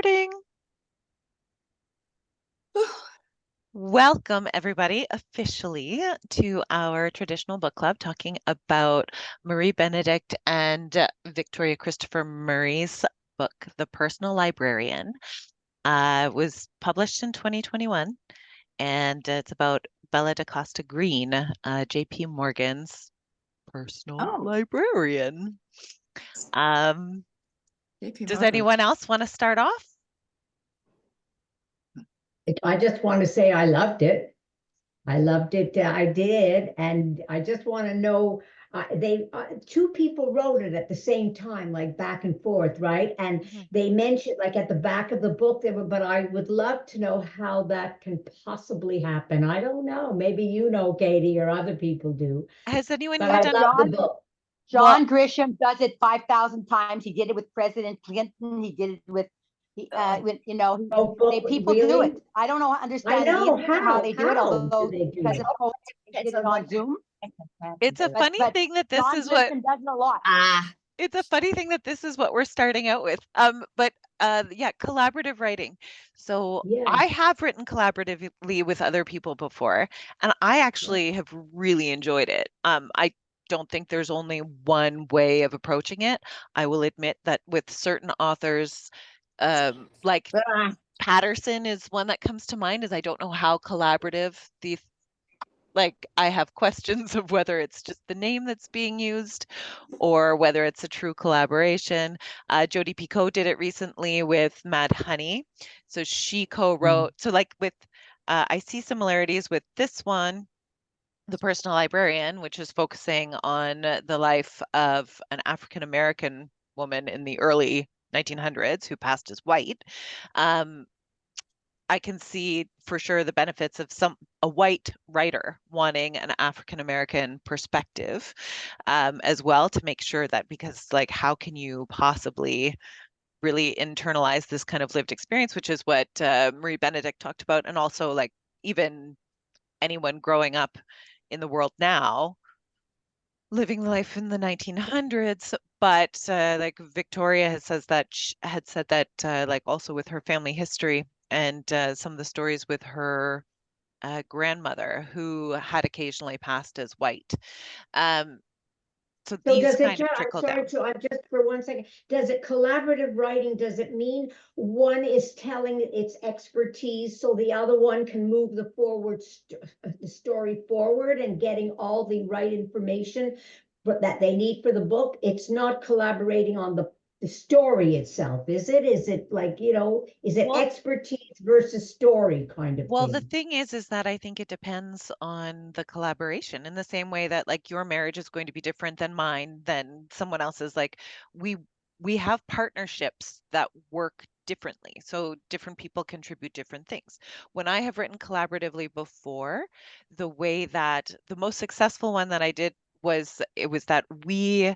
Recording. Welcome, everybody, officially to our traditional book club talking about Marie Benedict and Victoria Christopher Murray's book, The Personal Librarian. Was published in 2021, and it's about Bella DaCosta Green, J.P. Morgan's personal librarian. Does anyone else want to start off? I just want to say I loved it. I loved it. I did. And I just want to know, two people wrote it at the same time, like back and forth, right? And they mentioned like at the back of the book, but I would love to know how that can possibly happen. I don't know. Maybe you know, Katie, or other people do. Has anyone But I done love the book. John Grisham does it 5,000 times. He did it with President Clinton. He did it with, people really? do it. I don't know, understand how they do it, although because of COVID, they did it on Zoom. It's a funny thing that this John is what Grisham does it a lot. It's a funny thing that this is what we're starting out with. Yeah, collaborative writing. So I have written collaboratively with other people before, and I actually have really enjoyed it. I don't think there's only one way of approaching it. I will admit that with certain authors, like Patterson is one that comes to mind, is I don't know how collaborative I have questions of whether it's just the name that's being used or whether it's a true collaboration. Jodi Picoult did it recently with Mad Honey. So she co-wrote, so like with, I see similarities with this one, The Personal Librarian, which is focusing on the life of an African-American woman in the early 1900s who passed as white. I can see for sure the benefits of a white writer wanting an African-American perspective as well, to make sure that, because like, how can you possibly really internalize this kind of lived experience, which is what Marie Benedict talked about, and also like even anyone growing up in the world now, living life in the 1900s, but like Victoria had said that like also with her family history and some of the stories with her grandmother who had occasionally passed as white. So these kind of trickle down. So I'm just for 1 second. Does it collaborative writing? Does it mean one is telling its expertise so the other one can move the story forward and getting all the right information, but that they need for the book? It's not collaborating on the story itself, is it? Is it like, is it expertise versus story kind of Well, thing? the thing is that I think it depends on the collaboration, in the same way that like your marriage is going to be different than mine, than someone else's. Like we have partnerships that work differently. So different people contribute different things. When I have written collaboratively before, the way that the most successful one that I did was that we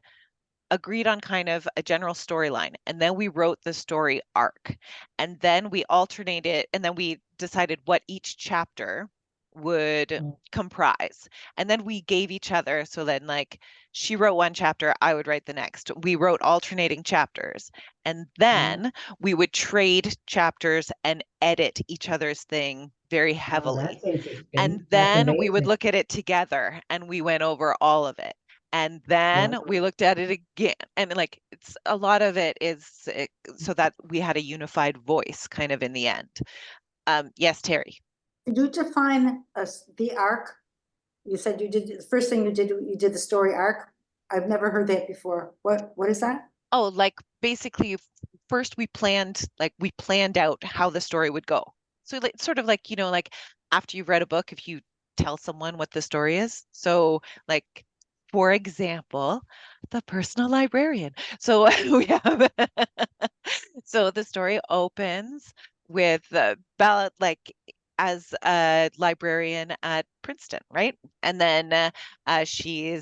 agreed on kind of a general storyline, and then we wrote the story arc, and then we alternated, and then we decided what each chapter would comprise, and then we gave each other, so then like she wrote one chapter, I would write the next. We wrote alternating chapters, and then we would trade chapters and edit each other's thing very heavily. And then we would look at it together and we went over all of it. And then we looked at it again, and like it's a lot of it is so that we had a unified voice kind of in the end. Yes, Terry. Did you define the arc? You said you did, the first thing you did the story arc. I've never heard that before. What is that? Oh, like basically first we planned out how the story would go. So like sort of like, like after you've read a book, if you tell someone what the story is. So like, for example, The Personal Librarian. So we have so the story opens with Bella like as a librarian at Princeton, right? And then she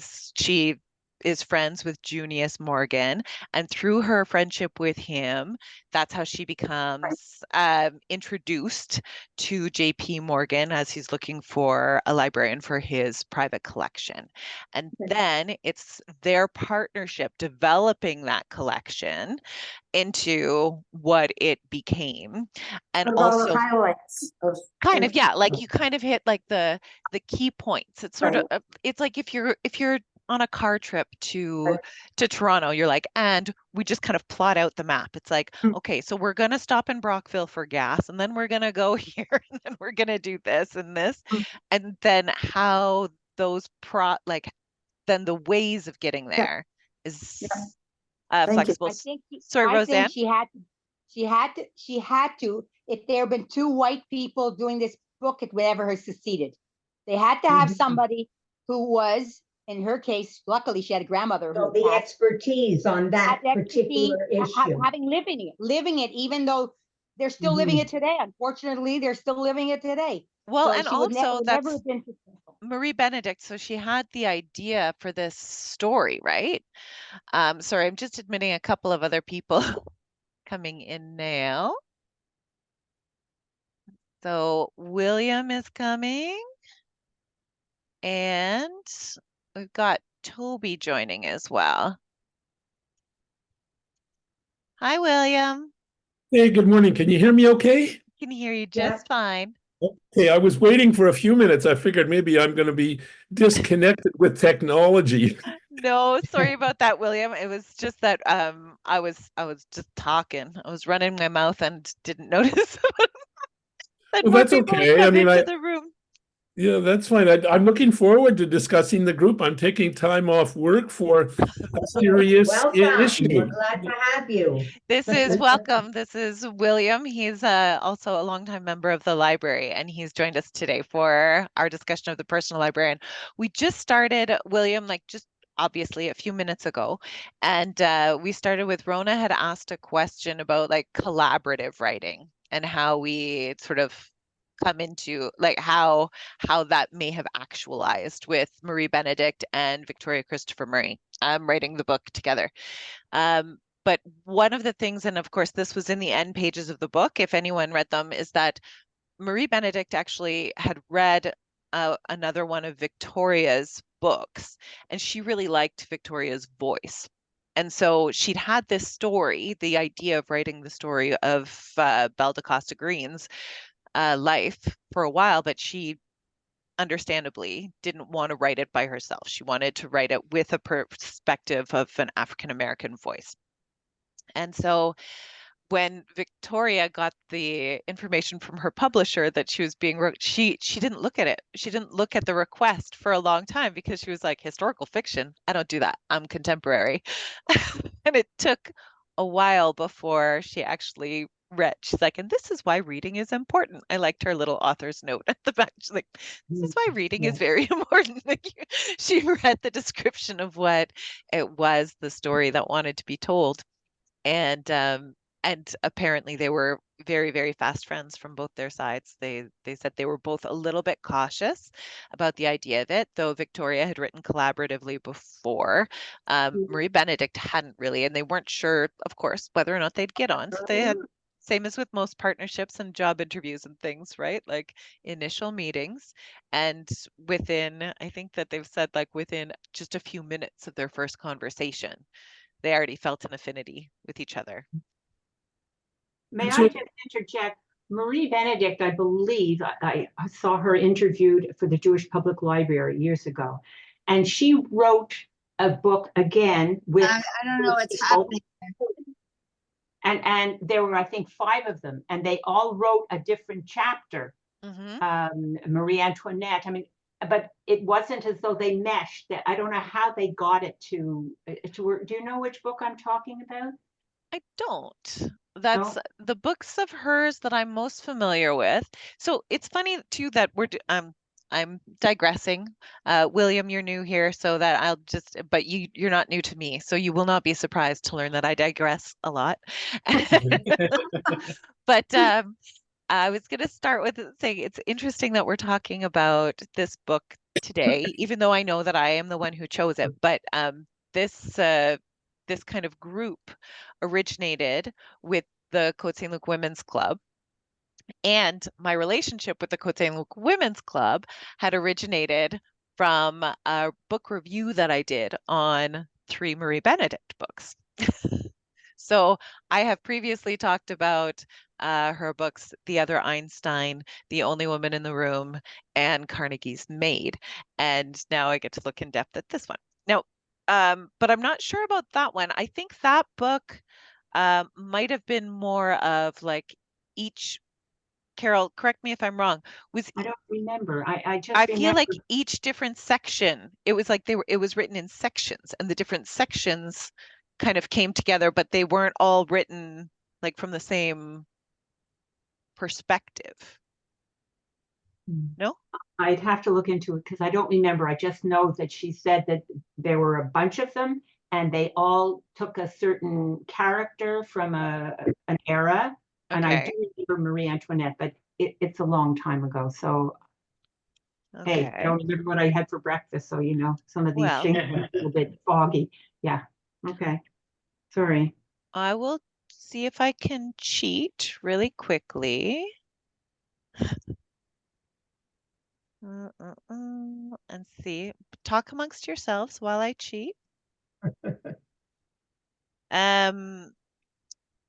is friends with Junius Morgan, and through her friendship with him, that's how she becomes introduced to J.P. Morgan as he's looking for a librarian for his private collection. And then it's their partnership developing that collection into what it became. And Of all the also highlights of. kind of, yeah, like you kind of hit like the key points. It's sort of it's like if you're on a car trip to Toronto, you're like, and we just kind of plot out the map. It's like, okay, so we're gonna stop in Brockville for gas, and then we're gonna go here, and then we're gonna do this and this, and then how those then the ways of getting there is Thank you. flexible. Sorry, I Roseanne. think she had to, if there had been two white people doing this book, it would never have succeeded. They had to have somebody who was, in her case, luckily she had a grandmother So who the passed, expertise on that had expertise, particular issue. having living it, even though they're still living it today. Unfortunately, they're still living it today. Well, So and she would also never that's have been successful. Marie Benedict. So she had the idea for this story, right? Sorry, I'm just admitting a couple of other people coming in now. So William is coming, and we've got Toby joining as well. Hi, William. Hey, good morning. Can you hear me okay? I can hear you just fine. Okay, I was waiting for a few minutes. I figured maybe I'm going to be disconnected with technology. No, sorry about that, William. It was just that I was just talking. I was running my mouth and didn't notice that Well, more that's people had okay. I come mean, into the room. yeah, that's fine. I'm looking forward to discussing the group. I'm taking time off work for a serious Welcome. issue. We're glad to have you. This is welcome. This is William. He's also a longtime member of the library, and he's joined us today for our discussion of the personal librarian. We just started, William, like just obviously a few minutes ago, and we started with Rona had asked a question about like collaborative writing and how we sort of come into like how that may have actualized with Marie Benedict and Victoria Christopher Murray writing the book together. But one of the things, and of course this was in the end pages of the book, if anyone read them, is that Marie Benedict actually had read another one of Victoria's books, and she really liked Victoria's voice. And so she'd had this story, the idea of writing the story of Belle de Costa Green's life for a while, but she understandably didn't want to write it by herself. She wanted to write it with a perspective of an African American voice. And so when Victoria got the information from her publisher that she was being wrote, she didn't look at it. She didn't look at the request for a long time because she was like, historical fiction, I don't do that. I'm contemporary. And it took a while before she actually read. She's like, and this is why reading is important. I liked her little author's note at the back. She's like, this is why reading is very important. She read the description of what it was, the story that wanted to be told. And apparently they were very, very fast friends from both their sides. They said they were both a little bit cautious about the idea of it, though Victoria had written collaboratively before. Marie Benedict hadn't really, and they weren't sure, of course, whether or not they'd get on. So they had, same as with most partnerships and job interviews and things, right? Like initial meetings. And within, I think that they've said like within just a few minutes of their first conversation, they already felt an affinity with each other. May I just interject? Marie Benedict, I believe, I saw her interviewed for the Jewish Public Library years ago, and she wrote a book again with. I don't know what's happening. And there were, I think, 5 of them, and they all wrote a different chapter. Marie Antoinette. I mean, but it wasn't as though they meshed. That I don't know how they got it to work. Do you know which book I'm talking about? I don't. That's the books of hers that I'm most familiar with. So it's funny too that I'm digressing. William, you're new here, so that I'll just, but you're not new to me, so you will not be surprised to learn that I digress a lot. But I was going to start with saying it's interesting that we're talking about this book today, even though I know that I am the one who chose it. But this kind of group originated with the Cote-Saint-Luc Women's Club. And my relationship with the Cote-Saint-Luc Women's Club had originated from a book review that I did on 3 Marie Benedict books. So I have previously talked about her books, The Other Einstein, The Only Woman in the Room, and Carnegie's Maid. And now I get to look in depth at this one. Now, but I'm not sure about that one. I think that book might have been more of like each, Carol, correct me if I'm wrong, was I don't remember. I just I feel like remember. each different section, it was like it was written in sections, and the different sections kind of came together, but they weren't all written like from the same perspective. No? I'd have to look into it because I don't remember. I just know that she said that there were a bunch of them and they all took a certain character from an era. And I do Okay. remember Marie Antoinette, but it's a long time ago. So, hey, I Okay. don't remember what I had for breakfast. So, you know, some of these Well, things are a little bit foggy. Yeah. Okay. Sorry. I will see if I can cheat really quickly. And see. Talk amongst yourselves while I cheat.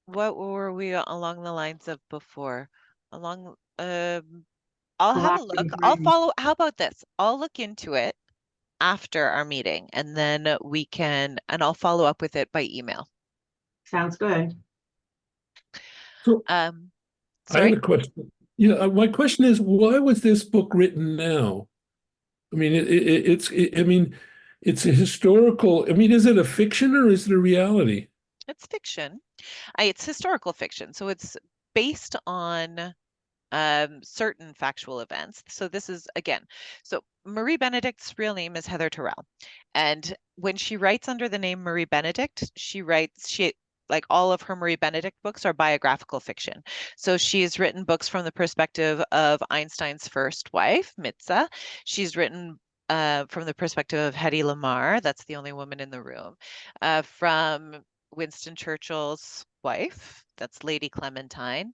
What were we along the lines of before? Along, I'll have a look. Collaborative I'll writing. follow. How about this? I'll look into it after our meeting, and then and I'll follow up with it by email. Sounds good. So I have Sorry? a question. Yeah, my question is, why was this book written now? I mean, I mean, it's a historical. I mean, is it a fiction or is it a reality? It's fiction. It's historical fiction, so it's based on certain factual events. So this is, again, so Marie Benedict's real name is Heather Terrell. And when she writes under the name Marie Benedict, like all of her Marie Benedict books are biographical fiction. So she's written books from the perspective of Einstein's first wife, Mitza. She's written from the perspective of Hedy Lamarr, that's the only woman in the room, from Winston Churchill's wife, that's Lady Clementine.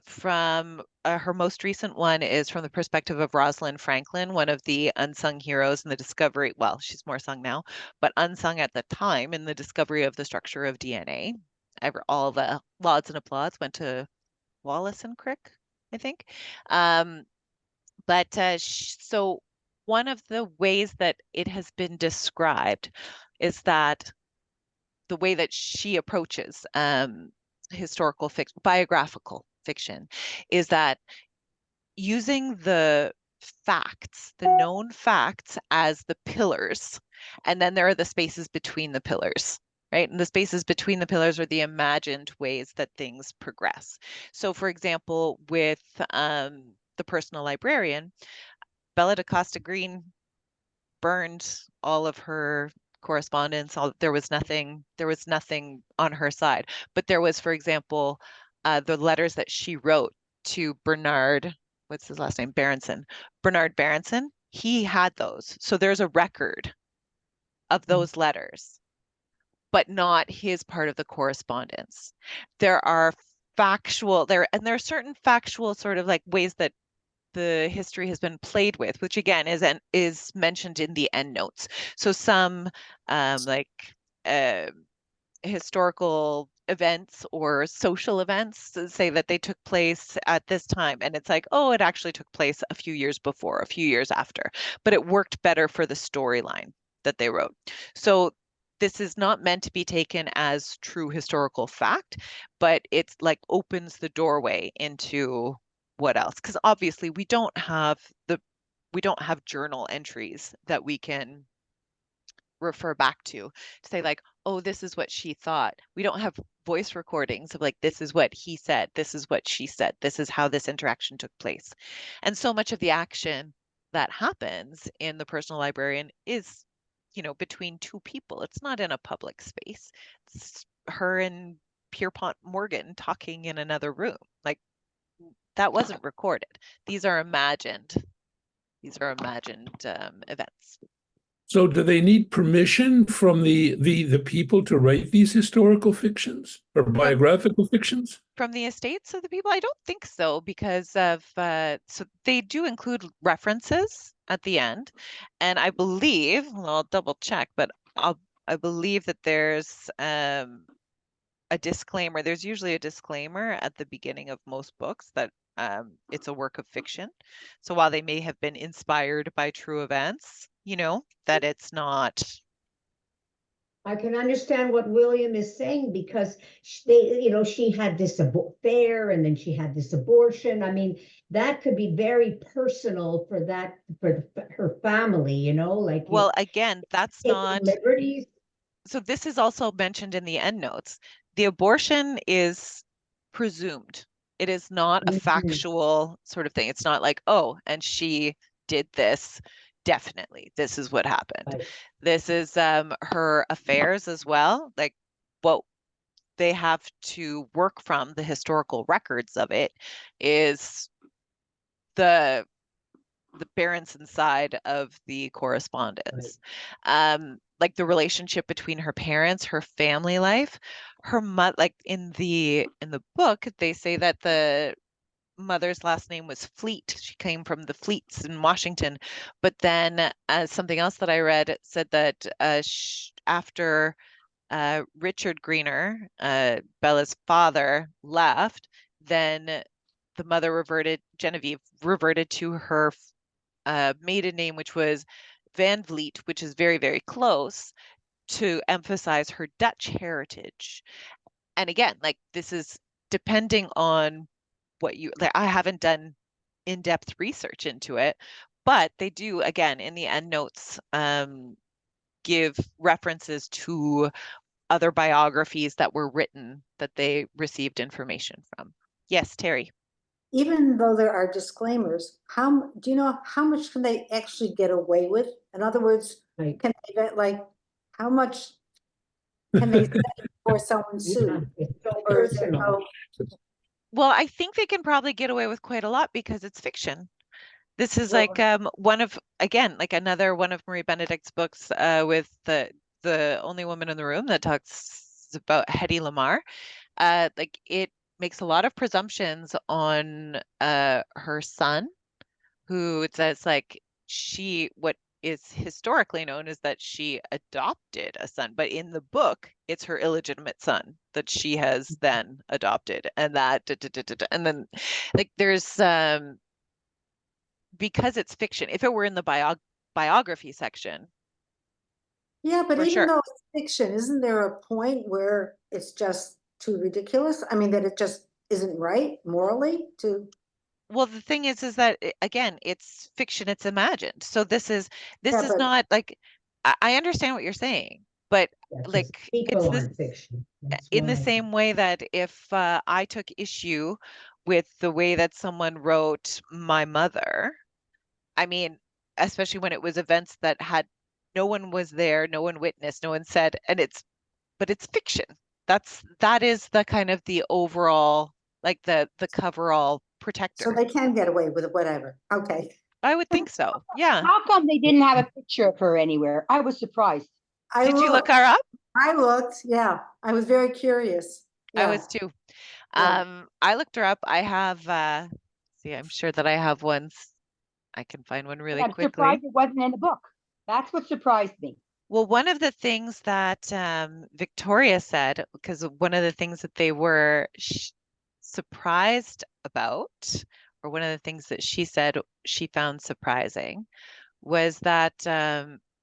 From her most recent one is from the perspective of Rosalind Franklin, one of the unsung heroes in the discovery. Well, she's more sung now, but unsung at the time in the discovery of the structure of DNA. All the lauds and applause went to Wallace and Crick, I think. So one of the ways that it has been described is that the way that she approaches biographical fiction is that using the known facts as the pillars, and then there are the spaces between the pillars, right? And the spaces between the pillars are the imagined ways that things progress. So for example, with the Personal Librarian, Bella DaCosta Green burned all of her correspondence. There was nothing on her side. But there was, for example, the letters that she wrote to Bernard, what's his last name? Bernard Berenson. He had those. So there's a record of those letters, but not his part of the correspondence. There are there are certain factual sort of like ways that the history has been played with, which again is mentioned in the endnotes. So some like historical events or social events say that they took place at this time, and it's like, oh, it actually took place a few years before, a few years after, but it worked better for the storyline that they wrote. So this is not meant to be taken as true historical fact, but it's like opens the doorway into what else? Because obviously we don't have journal entries that we can refer back to say like, oh, this is what she thought. We don't have voice recordings of like, this is what he said, this is what she said, this is how this interaction took place. And so much of the action that happens in the Personal Librarian is, between two people. It's not in a public space. It's her and Pierpont Morgan talking in another room. Like, that wasn't recorded. These are imagined events. So do they need permission from the people to write these historical fictions or biographical fictions? From the estates of the people? I don't think so, because of so they do include references at the end, and I believe, well, I'll double check, but I believe that there's a disclaimer. There's usually a disclaimer at the beginning of most books that it's a work of fiction. So while they may have been inspired by true events, you know, that it's not. I can understand what William is saying, because she had this affair and then she had this abortion. I mean, that could be very personal for her family, like Well, again, that's taking not. liberties. So this is also mentioned in the endnotes. The abortion is presumed. It is not a Mhm. factual sort of thing. It's not like, oh, and she did this. Definitely, this is what happened. Right. This is her affairs as well. Like what they have to work from, the historical records of it, is the Berenson side of the correspondence. Like the relationship between her parents, her family life, her mother. Like in the book, they say that the mother's last name was Fleet. She came from the Fleets in Washington. But then something else that I read said that after Richard Greener, Bella's father, left, then the mother Genevieve reverted to her maiden name, which was Van Vliet, which is very, very close, to emphasize her Dutch heritage. And again, like this is depending on what you like. I haven't done in-depth research into it, but they do, again, in the endnotes, give references to other biographies that were written that they received information from. Yes, Terry. Even though there are disclaimers, do you know how much can they actually get away with? In other words, Right. can they get how much can they say before someone sued? Yeah, it's so Or is there personal. Well, I think they can probably get away with quite a lot because it's fiction. This is Well, like one of, again, like another one of Marie Benedict's books with the only woman in the room that talks about Hedy Lamarr. Like it makes a lot of presumptions on her son, who it says like what is historically known is that she adopted a son, but in the book it's her illegitimate son that she has then adopted, and and then like there's because it's fiction. If it were in the biography section, yeah, but for even sure. though it's fiction, isn't there a point where it's just too ridiculous? I mean, that it just isn't right morally to. Well, the thing is that again, it's fiction, it's imagined. So this is Yeah, but not like I understand what you're saying, but Yeah, 'cause like it's people this aren't fiction. That's in the why. same way that if I took issue with the way that someone wrote my mother, I mean, especially when it was events that had no one was there, no one witnessed, no one said, and but it's fiction. That is the kind of the overall, like the coverall so protector. they can get away with whatever. Okay. I would think so. Yeah. How come they didn't have a picture of her anywhere? I was surprised. I Did you look looked. her up? I looked. Yeah. I was very curious. I Yeah. was too. Yeah. I looked her up. I have see, I'm sure that I have ones. I can find one But really I'm quickly. surprised it wasn't in the book. That's what surprised me. Well, one of the things that Victoria said, because one of the things that they were surprised about, or one of the things that she said she found surprising, was that,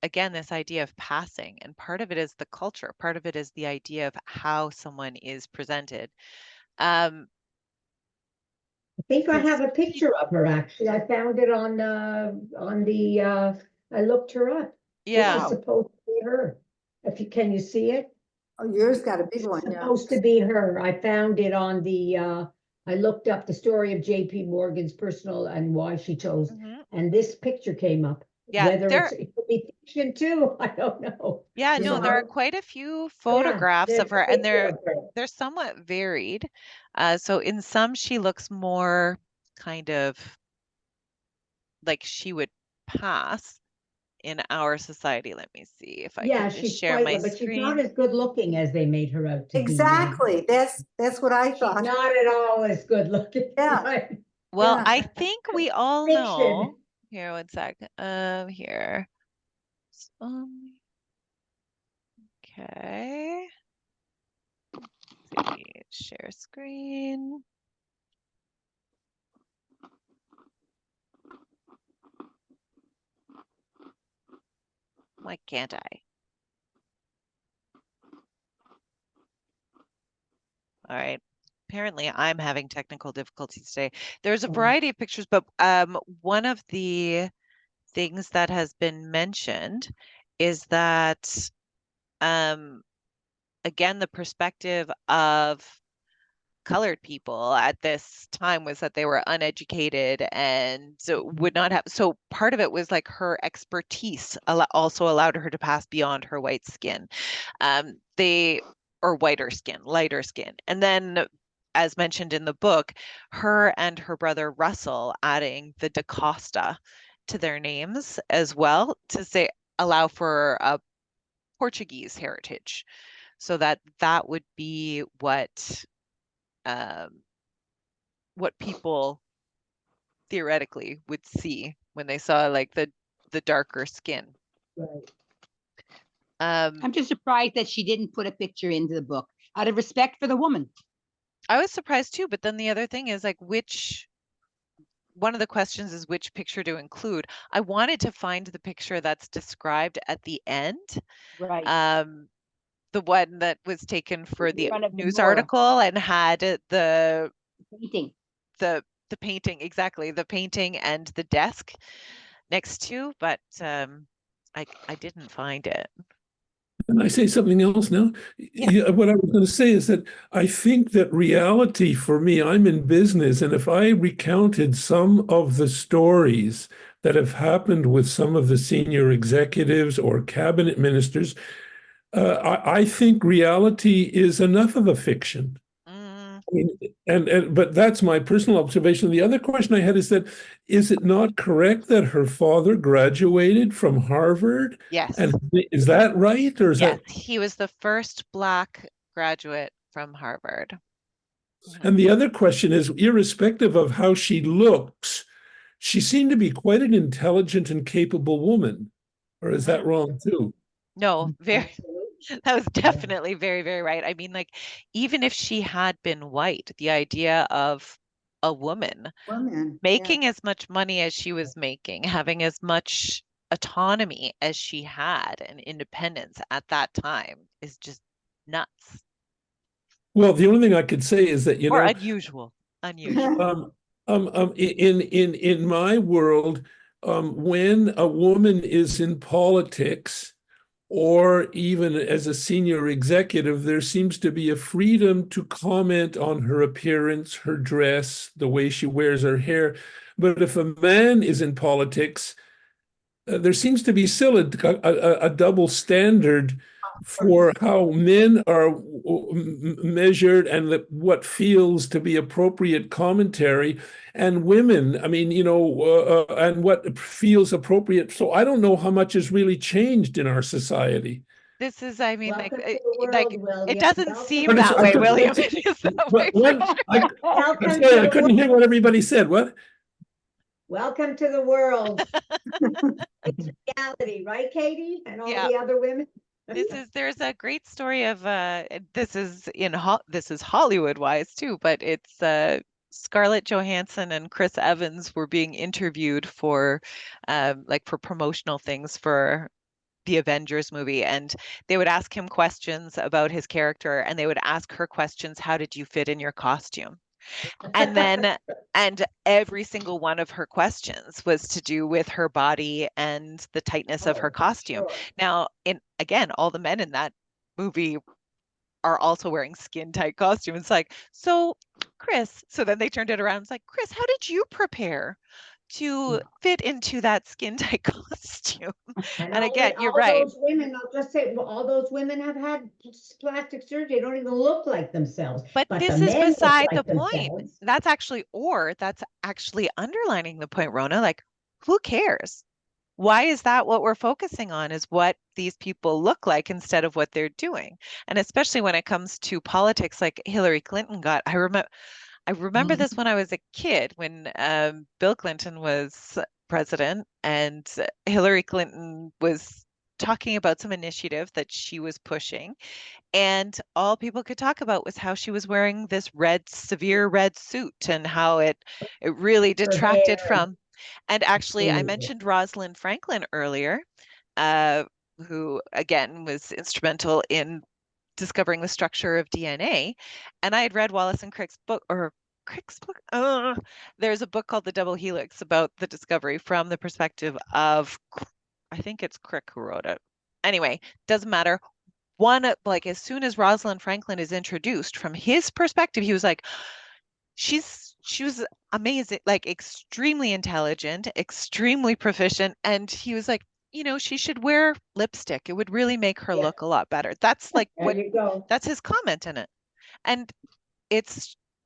again, this idea of passing. And part of it is the culture, part of it is the idea of how someone is presented. I think I have a Because picture of her, actually. I found it on I looked her up. This is yeah. supposed to be her. Can you see it? Oh, yours got a big It's one. Yeah. supposed to be her. I found it on I looked up the story of JP Morgan's personal and why she chose, Mhm. and this picture came up. Yeah, Whether it could be fiction too, I don't know. yeah, You no, know, there are quite a few Yeah, photographs of there's her, a and picture of her. they're somewhat varied. So in some, she looks more kind of like she would pass. in our society. Let me see if I Yeah, can just she's share quite, my but she's not screen. as good looking as they made her out to be. Exactly. That's what I She's thought. not at all as good looking. Yeah. Right? Well, Yeah. I think we all Fiction. know. Here, one sec. Here. Okay. Let's see. Share screen. Why can't I? All right. Apparently, I'm having technical difficulties today. There's a variety of pictures, but one of the things that has been mentioned is that again, the perspective of colored people at this time was that they were uneducated and so would not have. So part of it was like her expertise also allowed her to pass beyond her white skin. They or whiter skin, lighter skin. And then, as mentioned in the book, her and her brother Russell adding the DaCosta to their names as well to say allow for a Portuguese heritage. So that would be what people theoretically would see when they saw like the darker skin. Right. I'm just surprised that she didn't put a picture into the book out of respect for the woman. I was surprised too, but then the other thing is like one of the questions is which picture to include. I wanted to find the picture that's described at the end. Right. The one that was taken for In the front of the news door. article and had the Painting. the painting, exactly, the painting and the desk next to, but I didn't find it. Can I say something else now? Yeah. What I was going to say is that I think that reality for me, I'm in business, and if I recounted some of the stories that have happened with some of the senior executives or cabinet ministers, I think reality is enough of a fiction. I mean, but that's my personal observation. The other question I had is that is it not correct that her father graduated from Harvard? Yes. And is that right, or is Yes, that? he was the first Black graduate from Harvard. And the other question is, irrespective of how she looks, she seemed to be quite an intelligent and capable woman. Or is that wrong too? No, very. Absolutely. That was definitely very, very right. I mean, like, even if she had been white, the idea of a woman Women. making as much money as she was making, having as much autonomy as she had and independence at that time is just nuts Well, the only thing I could say is that, or unusual. Unusual. in my world, when a woman is in politics or even as a senior executive, there seems to be a freedom to comment on her appearance, her dress, the way she wears her hair. But if a man is in politics, there seems to be still a double standard for how men are measured and what feels to be appropriate commentary, and women, I mean, and what feels appropriate. So I don't know how much has really changed in our society. This is, I mean, Welcome to the like world, William. it doesn't Welcome seem But to that the way, world. William. It is that way. Welcome I'm to sorry, I the couldn't hear what everybody said. What? Welcome to the world. It's reality, right, Katie? And all Yeah. the other women? There's a great story of this is this is Hollywood wise too, but it's Scarlett Johansson and Chris Evans were being interviewed for like for promotional things for the Avengers movie, and they would ask him questions about his character and they would ask her questions, how did you fit in your costume? And then and every single one of her questions was to do with her body and the tightness of her costume. Sure. Now, again, all the men in that movie are also wearing skin tight costumes. It's like, so Chris, so then they turned it around. It's like, Chris, how did you prepare to fit into that skin tight costume? And again, you're all right. those women, I'll just say, well, all those women have had plastic surgery. They don't even look like themselves. But the this is men look beside the like point. themselves. That's actually underlining the point, Rona. Like, who cares? Why is that what we're focusing on, is what these people look like instead of what they're doing? And especially when it comes to politics, like Hillary Clinton got, I remember this when I was a kid, when Bill Clinton was president and Hillary Clinton was talking about some initiative that she was pushing. And all people could talk about was how she was wearing this severe red suit, and how it really Her detracted hair. from. And actually, I Absolutely. mentioned Rosalind Franklin earlier, uh, who again was instrumental in discovering the structure of DNA. And I had read Wallace and Crick's book, or Crick's book. There's a book called The Double Helix about the discovery from the perspective of, I think it's Crick who wrote it. Anyway, doesn't matter. Like as soon as Rosalind Franklin is introduced, from his perspective, he was like, she was amazing, like extremely intelligent, extremely proficient. And he was like, she should wear lipstick. It would really make her Yeah. look a lot better. That's like There you go. that's his comment in it. And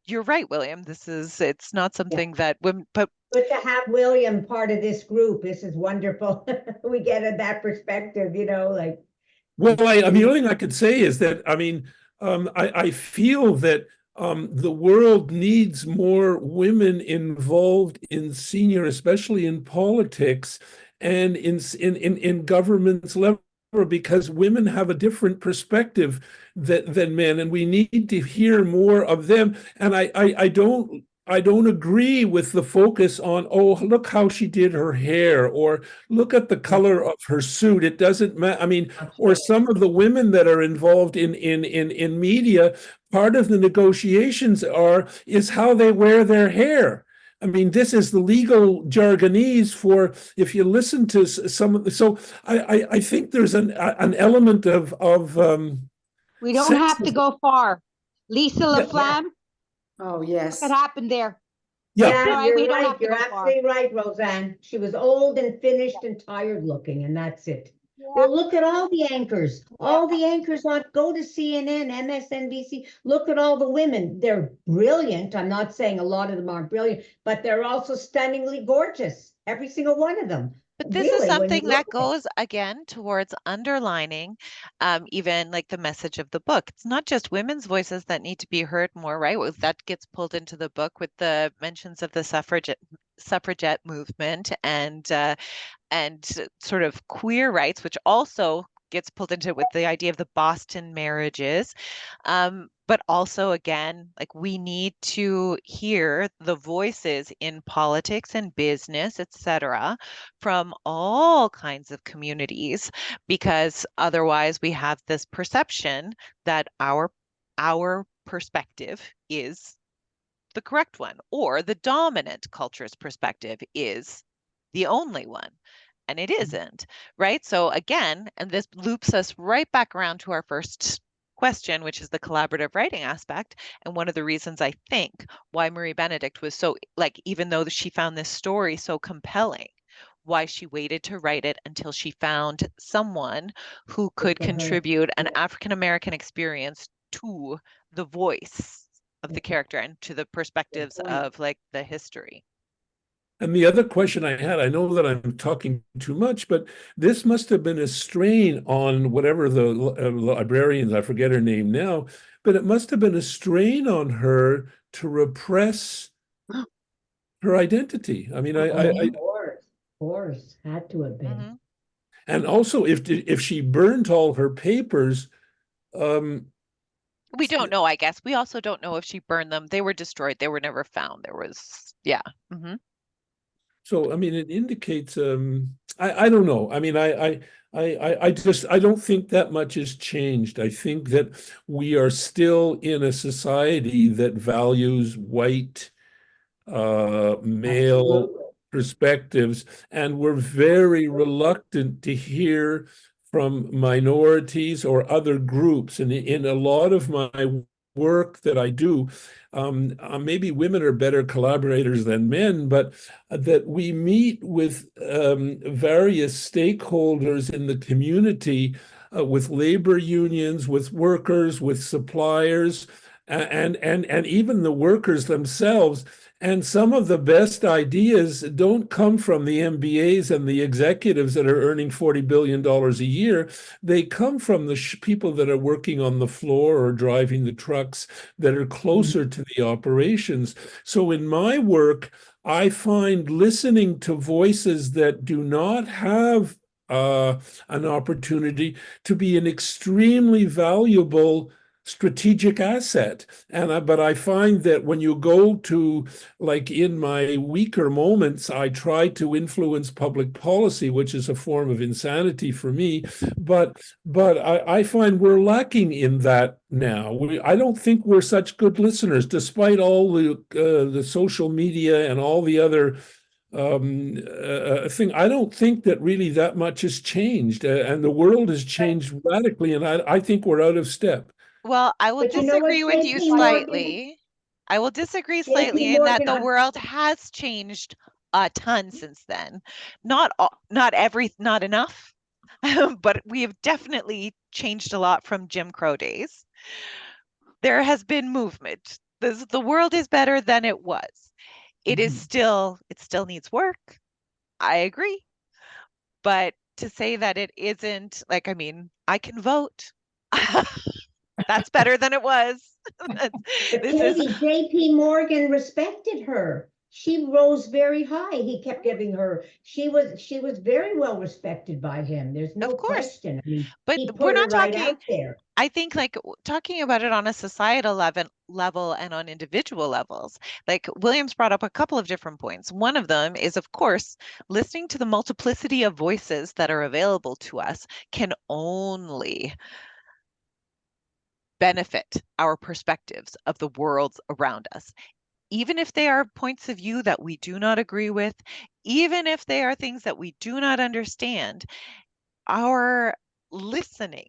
you're right, William. It's not something that women, but But to have William part of this group, this is wonderful. We get that perspective, like. Well, I mean, the only thing I could say is that, I mean, I feel that the world needs more women involved in senior, especially in politics and in government's level, because women have a different perspective than men, and we need to hear more of them. And I don't agree with the focus on, oh, look how she did her hair, or look at the color of her suit. It doesn't matter. I mean, or some of the women that are involved in media, part of the negotiations is how they wear their hair. I mean, this is the legal jargonese for, if you listen to some of the, so I think there's an element of We don't have to go far. Lisa Yeah. LaFlamme, Oh, yes. what happened there? yeah. Yeah, Right, we you're don't right. have to You're go far. absolutely right, Roseanne. She was old and finished and tired looking, and that's it. Yeah. Well, look at all the anchors. All the anchors go to CNN, MSNBC. Look at all the women. They're brilliant. I'm not saying a lot of them aren't brilliant, but they're also stunningly gorgeous. Every single one of them. But this is Really, when you something look that goes again towards underlining even like the message of the book. It's not just women's voices that need to be heard more, right? That gets pulled into the book with the mentions of the suffragette movement and sort of queer rights, which also gets pulled into it with the idea of the Boston marriages. But also, again, like we need to hear the voices in politics and business, etc., from all kinds of communities, because otherwise we have this perception that our perspective is the correct one, or the dominant culture's perspective is the only one. And it isn't, right? So again, and this loops us right back around to our first question, which is the collaborative writing aspect. And one of the reasons I think why Marie Benedict was so, like, even though she found this story so compelling, why she waited to write it until she found someone who could for her. contribute an African American experience to the voice of the character and to the perspectives of like the history. And the other question I had, I know that I'm talking too much, but this must have been a strain on whatever the librarians, I forget her name now, but it must have been a strain on her to repress her identity. I mean, Of course, had to have been. Mm-hmm. And also if she burnt all her papers, we don't know, I guess. We also don't know if she burned them. They were destroyed. They were never found. There was, yeah. Mm-hmm. So, I mean, it indicates, I don't know. I mean, I don't think that much has changed. I think that we are still in a society that values white, male Absolutely. perspectives, and we're very reluctant to hear from minorities or other groups. And in a lot of my work that I do, maybe women are better collaborators than men, but that we meet with various stakeholders in the community, with labor unions, with workers, with suppliers, and even the workers themselves. And some of the best ideas don't come from the MBAs and the executives that are earning $40 billion a year. They come from the people that are working on the floor or driving the trucks that are closer to the operations. So in my work, I find listening to voices that do not have an opportunity to be an extremely valuable strategic asset. But I find that when you go to, like in my weaker moments, I try to influence public policy, which is a form of insanity for me. But I find we're lacking in that now. I don't think we're such good listeners, despite all the social media and all the other thing. I don't think that really that much has changed, and the world has changed radically, and I think we're out of step. Well, I will But you know what, disagree with you JP Morgan? slightly. I will disagree JP slightly in that Morgan, the world has changed a ton since then. Not not enough, but we have definitely changed a lot from Jim Crow days. There has been movement. The world is better than it was. It still needs work. I agree. But to say that it isn't, like, I mean, I can vote. That's better than it was. but This is Katie, JP Morgan respected her. She rose very high. He kept giving her. She was very well respected by him. There's no Of course, question. I mean, but he we're put her not right talking. out there. I think like talking about it on a societal level and on individual levels. Like Williams brought up a couple of different points. One of them is, of course, listening to the multiplicity of voices that are available to us can only benefit our perspectives of the worlds around us. Even if they are points of view that we do not agree with, even if they are things that we do not understand, our listening,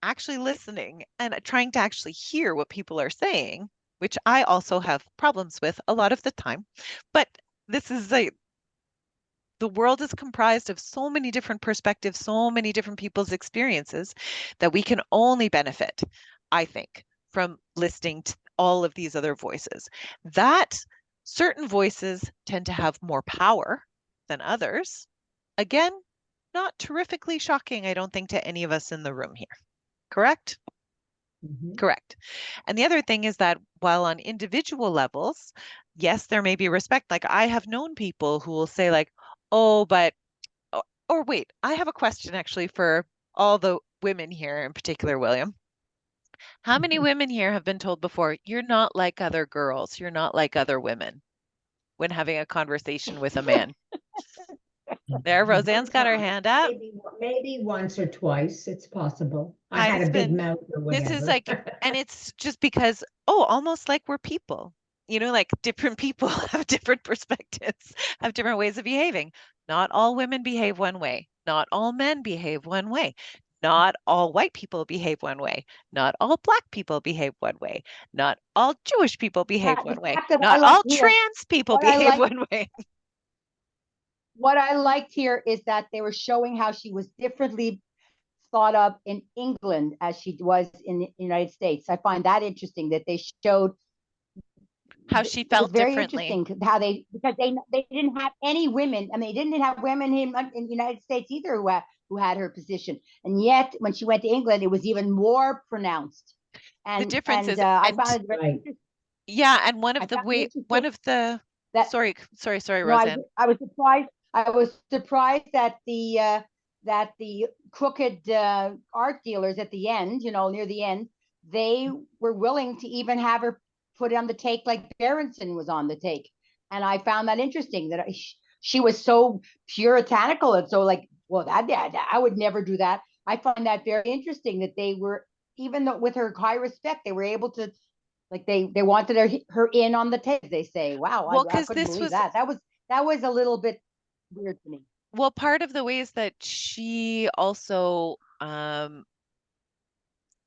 actually listening and trying to actually hear what people are saying, which I also have problems with a lot of the time. But this is the world is comprised of so many different perspectives, so many different people's experiences that we can only benefit, I think, from listening to all of these other voices. That certain voices tend to have more power than others. Again, not terrifically shocking, I don't think, to any of us in the room here. Correct? Correct. And the other thing is that while on individual levels, yes, there may be respect. Like I have known people who will say like, oh, but, or wait, I have a question actually for all the women here in particular, William. How many women here have been told before, you're not like other girls, you're not like other women when having a conversation with a man? There, Roseanne's got her hand up. Maybe once or twice. It's possible. I Hi, had it's a big been, mouth or this is whatever. like, and it's just because, oh, almost like we're people, you know, like different people have different perspectives, have different ways of behaving. Not all women behave one way. Not all men behave one way. Not all white people behave one way. Not all black people behave one way. Not all Jewish people behave The one way. fact that I Not all liked here, trans people what I behave like, one way. what I liked here is that they were showing how she was differently thought of in England as she was in the United States. I find that interesting that they showed. How she It was felt very differently. interesting how because they didn't have any women. I mean, they didn't have women in the United States either who had her position, and yet when she went to England, it was even more pronounced. The And differences I and found it very Right. interesting. yeah, and one I of the found it way, one interesting of the, that sorry, no, Roseanne. I was surprised. I was surprised that the crooked art dealers at the end, you know, near the end, they were willing to even have her put on the take like Berenson was on the take, and I found that interesting that she was so puritanical and so like, well, that I would never do that. I find that very interesting that they were, even though with her high respect, they were able to, like they wanted her in on the take. They say, wow, Well, I because couldn't this believe was, that. That was a little bit weird to me. well, part of the ways that she also,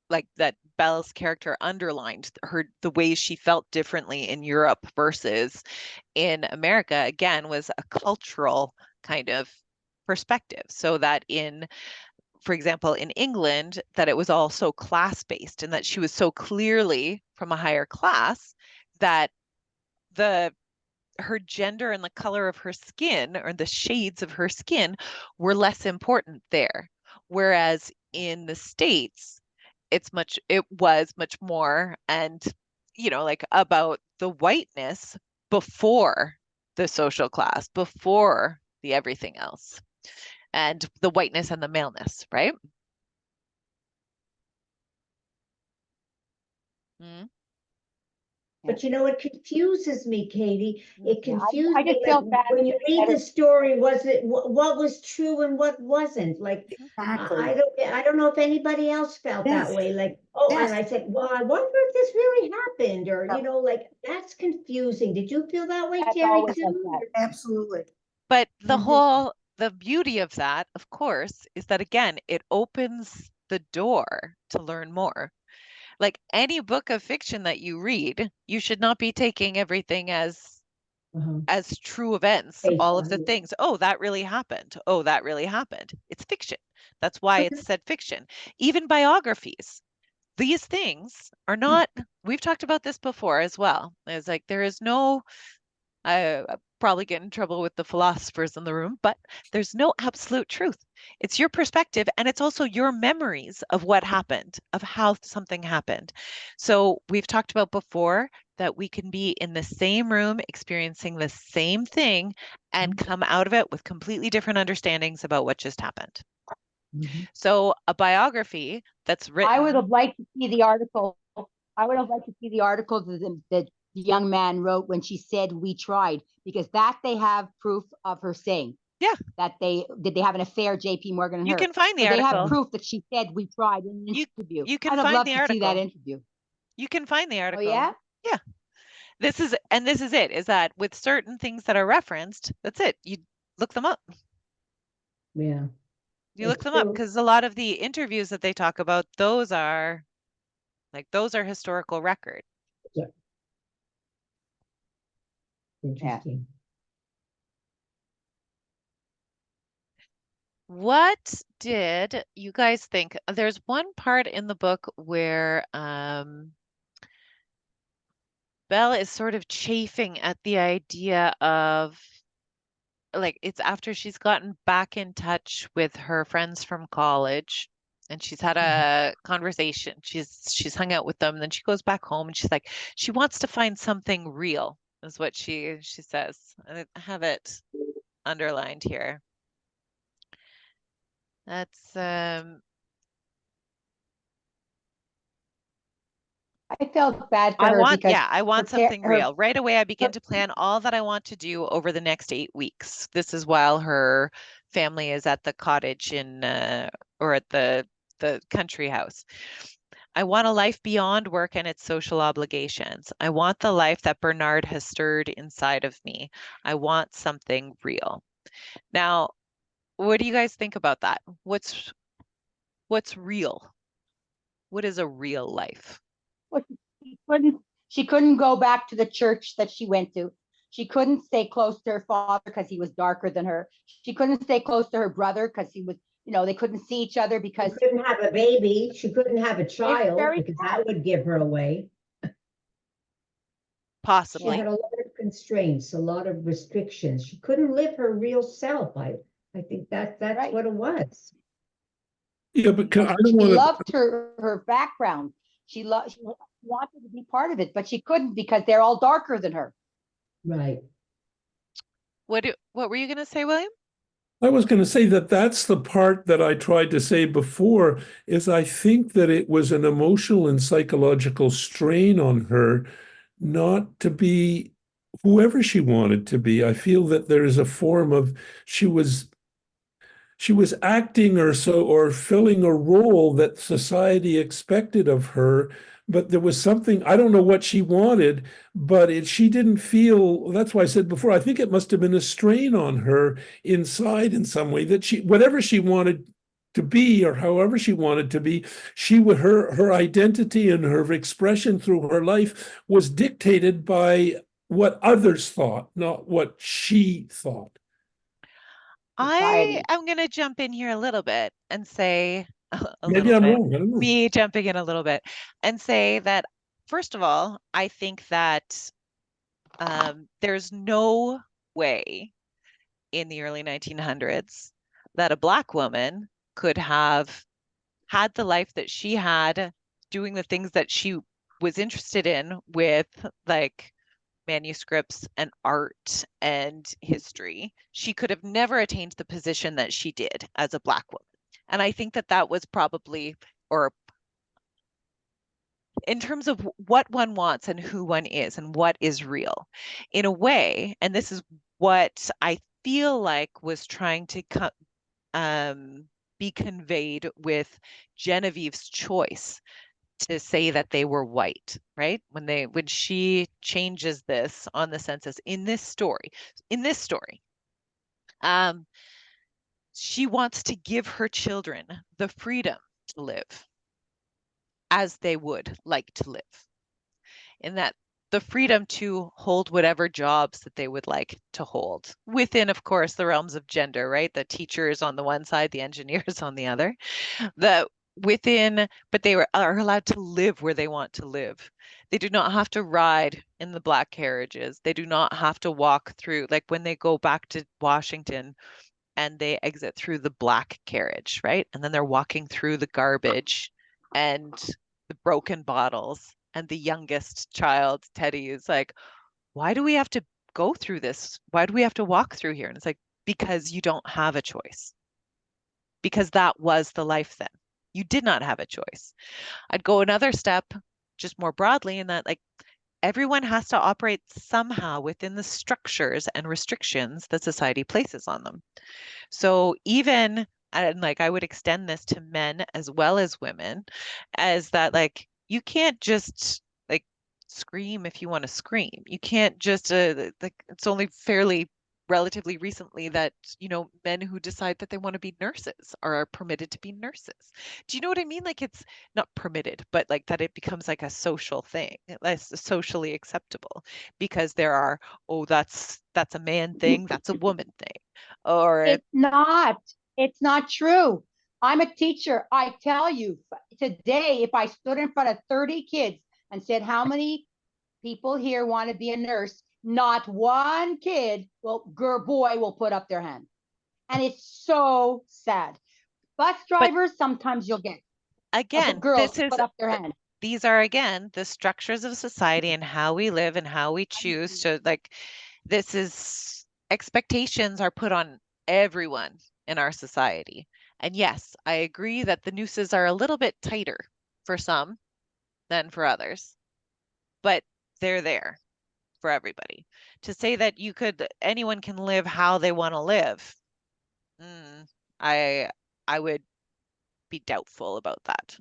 like that Belle's character underlined her, the ways she felt differently in Europe versus in America, again, was a cultural kind of perspective. So that in, for example, in England, that it was all so class-based and that she was so clearly from a higher class that the her gender and the color of her skin, or the shades of her skin, were less important there. Whereas in the States, it was much more, and like about the whiteness before the social class, before the everything else, and the whiteness and the maleness, right? Mm. But it confuses me, Katie. It Yeah, confuses I me. just Like felt bad when you read that the story, was it what was true and what wasn't? Like Exactly. I don't know if anybody else felt that Yes, way. Like, oh, and yes. I said, well, I wonder if this really happened, or Yep. like that's confusing. Did you feel that way, that's Terry, always like too? that. Absolutely. But Mhm. the beauty of that, of course, is that again, it opens the door to learn more. Like any book of fiction that you read, you should not be taking everything as true events, Face all of the value. things. Oh, that really happened. Oh, that really happened. It's fiction. That's why it's said fiction. Even biographies. These things are not, we've talked about this before as well. It's like there is no, I probably get in trouble with the philosophers in the room, but there's no absolute truth. It's your perspective, and it's also your memories of what happened, of how something happened. So we've talked about before that we can be in the same room experiencing the same thing and come out of it with completely different understandings about what just happened. So a biography that's I would written, have liked to see the article. I would have liked to see the article that the young man wrote when she said we tried, because that they have proof of her saying. Yeah. That they have an affair, JP Morgan and You her. can find the So they have article. proof that she said we tried in an You interview. you can I'd have find loved the to see that article. interview. You can find the Oh article. yeah? Yeah. This is it, is that with certain things that are referenced, that's it. You look them up. Yeah. You look It's them up true. because a lot of the interviews that they talk about, those are historical record. Yeah. Interesting. What did you guys think? There's one part in the book where Belle is sort of chafing at the idea of, like, it's after she's gotten back in touch with her friends from college and she's had a conversation. She's hung out with them, then she goes back home and she's like, she wants to find something real, is what she says. I have it underlined here. That's I felt bad for her because I want something her real. Right away, I begin to plan all that I want to do over the next 8 weeks. This is while her family is at the cottage or at the country house. I want a life beyond work and its social obligations. I want the life that Bernard has stirred inside of me. I want something real. Now, what do you guys think about that? What's real? What is a real life? well, she couldn't go back to the church that she went to. She couldn't stay close to her father because he was darker than her. She couldn't stay close to her brother because he was, they couldn't see each other because She couldn't have a baby. She couldn't have a it's child very because sad. that would give her away. She Possibly. had a lot of constraints, a lot of restrictions. She couldn't live her real self. I think that's Right. what it was. Yeah, but I don't She want to. loved her background. She wanted to be part of it, but she couldn't because they're all darker than her. Right. What were you going to say, William? I was going to say that that's the part that I tried to say before, is I think that it was an emotional and psychological strain on her not to be whoever she wanted to be. I feel that there is a form of she was acting or filling a role that society expected of her, but there was something, I don't know what she wanted, but she didn't feel. That's why I said before, I think it must have been a strain on her inside in some way, that whatever she wanted to be or however she wanted to be, her identity and her expression through her life was dictated by what others thought, not what she thought. I am going to jump in here a little bit and say Maybe I'm wrong. I don't know. Me jumping in a little bit and say that, first of all, I think that there's no way in the early 1900s that a Black woman could have had the life that she had, doing the things that she was interested in with like manuscripts and art and history. She could have never attained the position that she did as a Black woman. And I think that that was probably, or in terms of what one wants and who one is and what is real, in a way, and this is what I feel like was trying to be conveyed with Genevieve's choice to say that they were white, right? When she changes this on the census in this story, she wants to give her children the freedom to live as they would like to live, in that the freedom to hold whatever jobs that they would like to hold within, of course, the realms of gender, right? The teachers on the one side, the engineers on the other, but they are allowed to live where they want to live. They do not have to ride in the Black carriages. They do not have to walk through, like when they go back to Washington and they exit through the Black carriage, right? And then they're walking through the garbage and the broken bottles. And the youngest child, Teddy, is like, why do we have to go through this? Why do we have to walk through here? And it's like, because you don't have a choice. Because that was the life then. You did not have a choice. I'd go another step, just more broadly, in that like everyone has to operate somehow within the structures and restrictions that society places on them. So even, and like I would extend this to men as well as women, as that like you can't just like scream if you want to scream. You can't just like it's only fairly relatively recently that, you know, men who decide that they want to be nurses are permitted to be nurses. Do you know what I mean? Like it's not permitted, but like that it becomes like a social thing, less socially acceptable, because there are, oh, that's a man thing, that's a woman thing. Or It's not true. I'm a teacher. I tell you, today, if I stood in front of 30 kids and said, how many people here want to be a nurse? Not one kid boy will put up their hand. And it's so sad. Bus drivers, sometimes you'll get again, girls put up their hand. These are again the structures of society and how we live and how we choose to like, this is, expectations are put on everyone in our society. And yes, I agree that the nooses are a little bit tighter for some than for others, but they're there for everybody. To say that anyone can live how they want to live, I would be doubtful about that.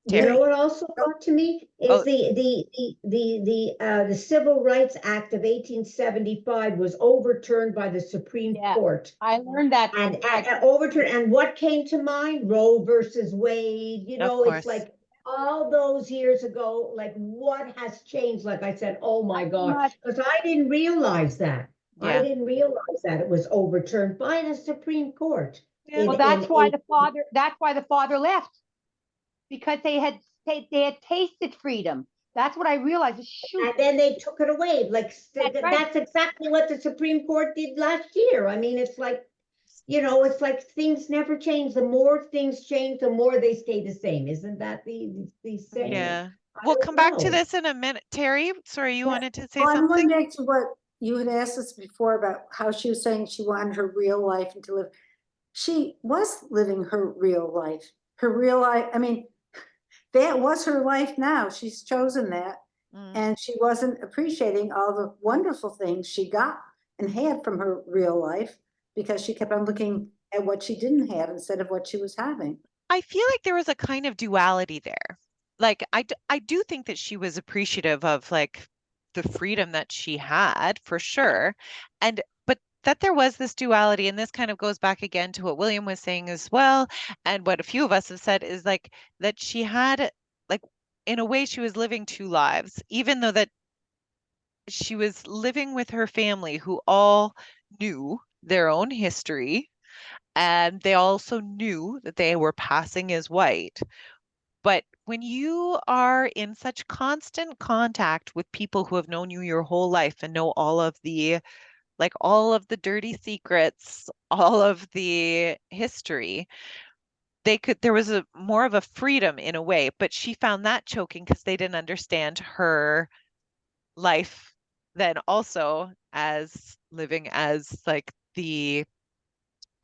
You Terry? know what also got to me is the Civil Rights Act of 1875 was overturned by the Supreme Court. I learned that. And overturned, and what came to mind? Roe versus Wade. You know, it's like all those years ago, like what has changed? Like I said, oh my God, because I didn't realize that. Yeah. I didn't realize that it was overturned by the Supreme Court. Yeah. Well, that's why the father left. Because they had tasted freedom. That's what I realized. Shoot. And then they took it away. Like that's exactly what the Supreme Court did last year. I mean, it's like, you know, it's like things never change. The more things change, the more they stay the same. Isn't that the saying? Yeah. We'll come back to this in a minute. Terry, sorry, you wanted to say something? I'm going back to what you had asked us before about how she was saying she wanted her real life and to live. She was living her real life. Her real life, I mean, that was her life now. She's chosen that. And she wasn't appreciating all the wonderful things she got and had from her real life because she kept on looking at what she didn't have instead of what she was having. I feel like there was a kind of duality there. Like, I do think that she was appreciative of like the freedom that she had, for sure. But that there was this duality, and this kind of goes back again to what William was saying as well, and what a few of us have said, is like that she had, like, in a way she was living two lives, even though that she was living with her family who all knew their own history, and they also knew that they were passing as white. But when you are in such constant contact with people who have known you your whole life and know all of the dirty secrets, all of the history, there was a more of a freedom in a way, but she found that choking because they didn't understand her life then also as living as like the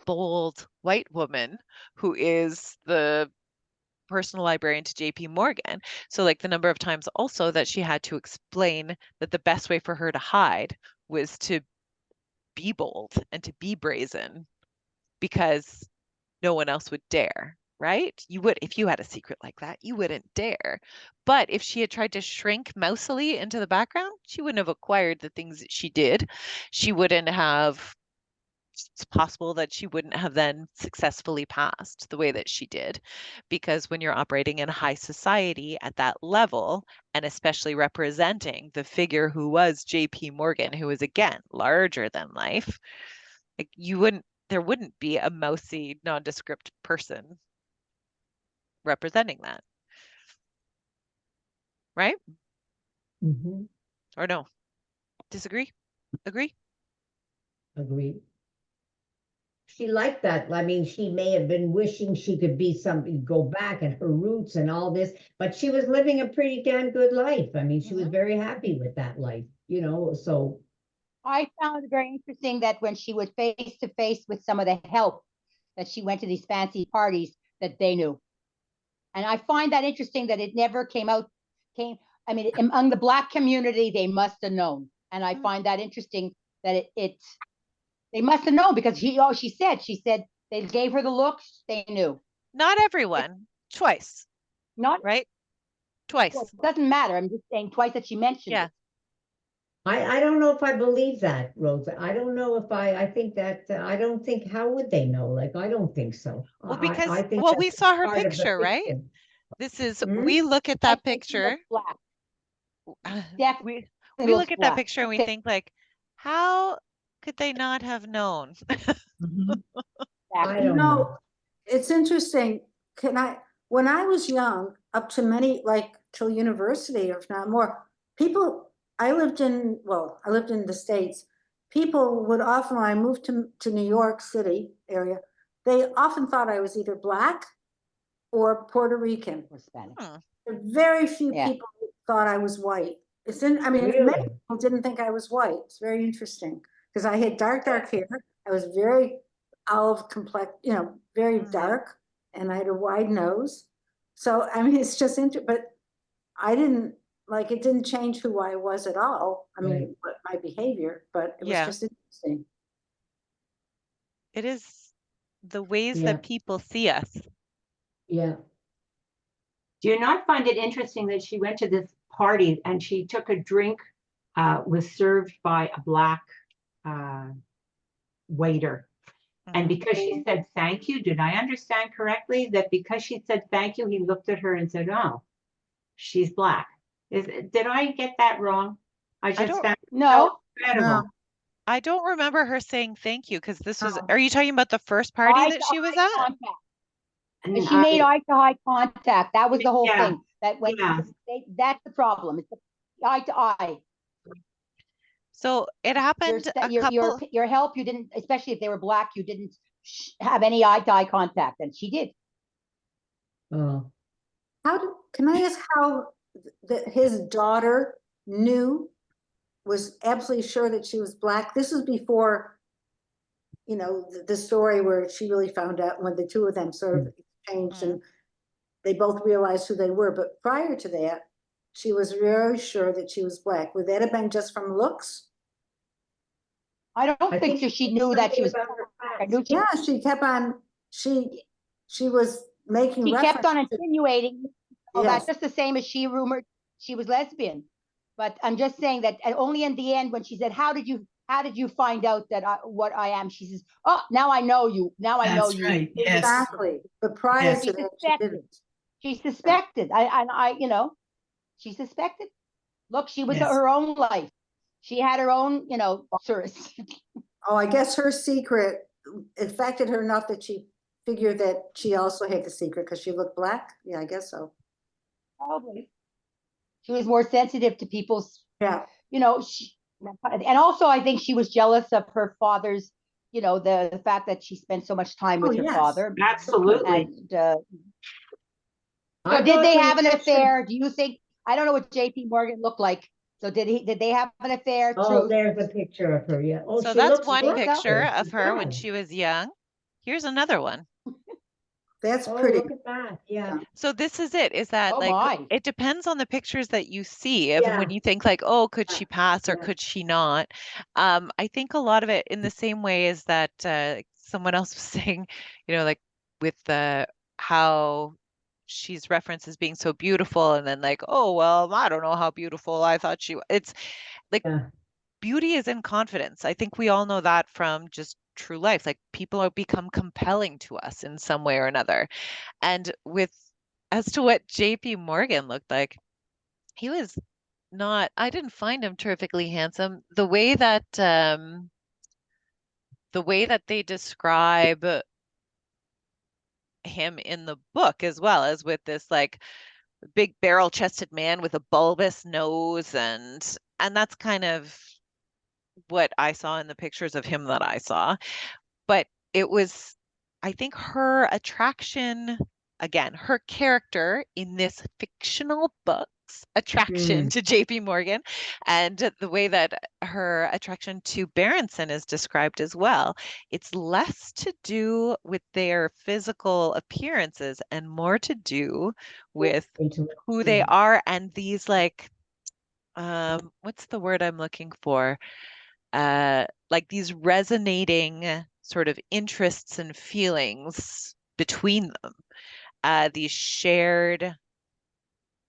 bold white woman who is the personal librarian to JP Morgan. So like the number of times also that she had to explain that the best way for her to hide was to be bold and to be brazen because no one else would dare, right? You would, if you had a secret like that, you wouldn't dare. But if she had tried to shrink mousily into the background, she wouldn't have acquired the things that she did. She wouldn't have, it's possible that she wouldn't have then successfully passed the way that she did. Because when you're operating in high society at that level, and especially representing the figure who was JP Morgan, who was again larger than life, like there wouldn't be a mousy, nondescript person representing that. Right? Mhm. Or no? Disagree? Agree? Agreed. She liked that. I mean, she may have been wishing she could be something, go back and her roots and all this, but she was living a pretty damn good life. I mean, she was very happy with that life, so. I found it very interesting that when she was face to face with some of the help that she went to these fancy parties, that they knew. And I find that interesting that it never I mean, among the Black community, they must have known. And I find that interesting that they must have known because she said they gave her the looks, they knew. Not everyone. Twice. Not right? Twice. Well, it doesn't matter. I'm just saying twice that she mentioned Yeah. it. I don't know if I believe that, Rosa. I don't know if I think that, I don't think, how would they know? Like, I don't think so. Well, I think we that's saw her part of the picture, right? fiction. We look at that picture. Black. We Definitely look at that black. picture and we think like, how could they not have known? I don't know. It's interesting. When I was young, up to till university, if not more, I lived in the States. People would often, when I moved to New York City area, they often thought I was either Black or Puerto Rican. Or Spanish. Very few people thought I was white. Many people didn't think I was white. It's very interesting because I had dark hair. I was very olive complex, very dark, and I had a wide nose. So, it's just interesting, but it didn't change who I was at all. My behavior, but it was just interesting. It is the ways that people see us. Yeah. Do you not find it interesting that she went to this party and she took a drink, was served by a Black waiter? And because she said thank you, did I understand correctly that because she said thank you, he looked at her and said, "Oh, she's Black"? Did I get that wrong? I just found no. incredible. I don't remember her saying thank you because this was. Are you talking about the first party that she was at? And she made eye-to-eye contact. That was the whole thing. That's the problem. It's the eye-to-eye. So it happened your help, you didn't, especially if they were Black, you didn't have any eye-to-eye contact, and she did. Oh. Can I ask how his daughter was absolutely sure that she was Black? This was before, the story where she really found out, when the two of them sort of changed and they both realized who they were. But prior to that, she was very sure that she was Black. Would that have been just from looks? I don't think she knew that she was. Yeah, she kept on. She was making. She kept on insinuating. That's just the same as she rumored she was lesbian. But I'm just saying that only in the end, when she said, "How did you find out that what I am?" She says, "Oh, now I know you. Now I know you." Right. Yes. Exactly. But prior to that, she suspected. She suspected. Look, she was her own life. She had her own, source. Oh, I guess her secret affected her enough that she figured that she also had the secret because she looked Black. Yeah, I guess so. Probably. She was more sensitive to people's, Yeah. And also I think she was jealous of her father's, the fact that she spent so much time Oh, with her yes. father. Absolutely. And I so did thought they the have an affection- affair? Do you think? I don't know what J.P. Morgan looked like. So did they have an affair? Oh, Truth. there's a picture of her, yeah. Oh, So she that's looks one Think great. so? picture of She her when does. she was young. Here's another one. That's Oh, pretty. look at that, yeah. So this is it, is that Oh like my. it depends on the pictures that you see. Even when Yeah. you think like, oh, could she pass or Yeah. could she not? I think a lot of it in the same way is that someone else was saying, like with the how she's referenced as being so beautiful, and then like, oh, well, I don't know how beautiful I thought it's like Yeah. beauty is in confidence. I think we all know that from just true life. Like people become compelling to us in some way or another. And as to what JP Morgan looked like, he was not, I didn't find him terrifically handsome. The way that they describe him in the book, as well as with this like big barrel-chested man with a bulbous nose, and that's kind of what I saw in the pictures of him that I saw. But it was, I think, her attraction, again, her character in this fictional book's attraction to JP Morgan, and the way that her attraction to Berenson is described as well. It's less to do with their physical appearances and more to do with who they are and these like what's the word I'm looking for? Like these resonating sort of interests and feelings between them, these shared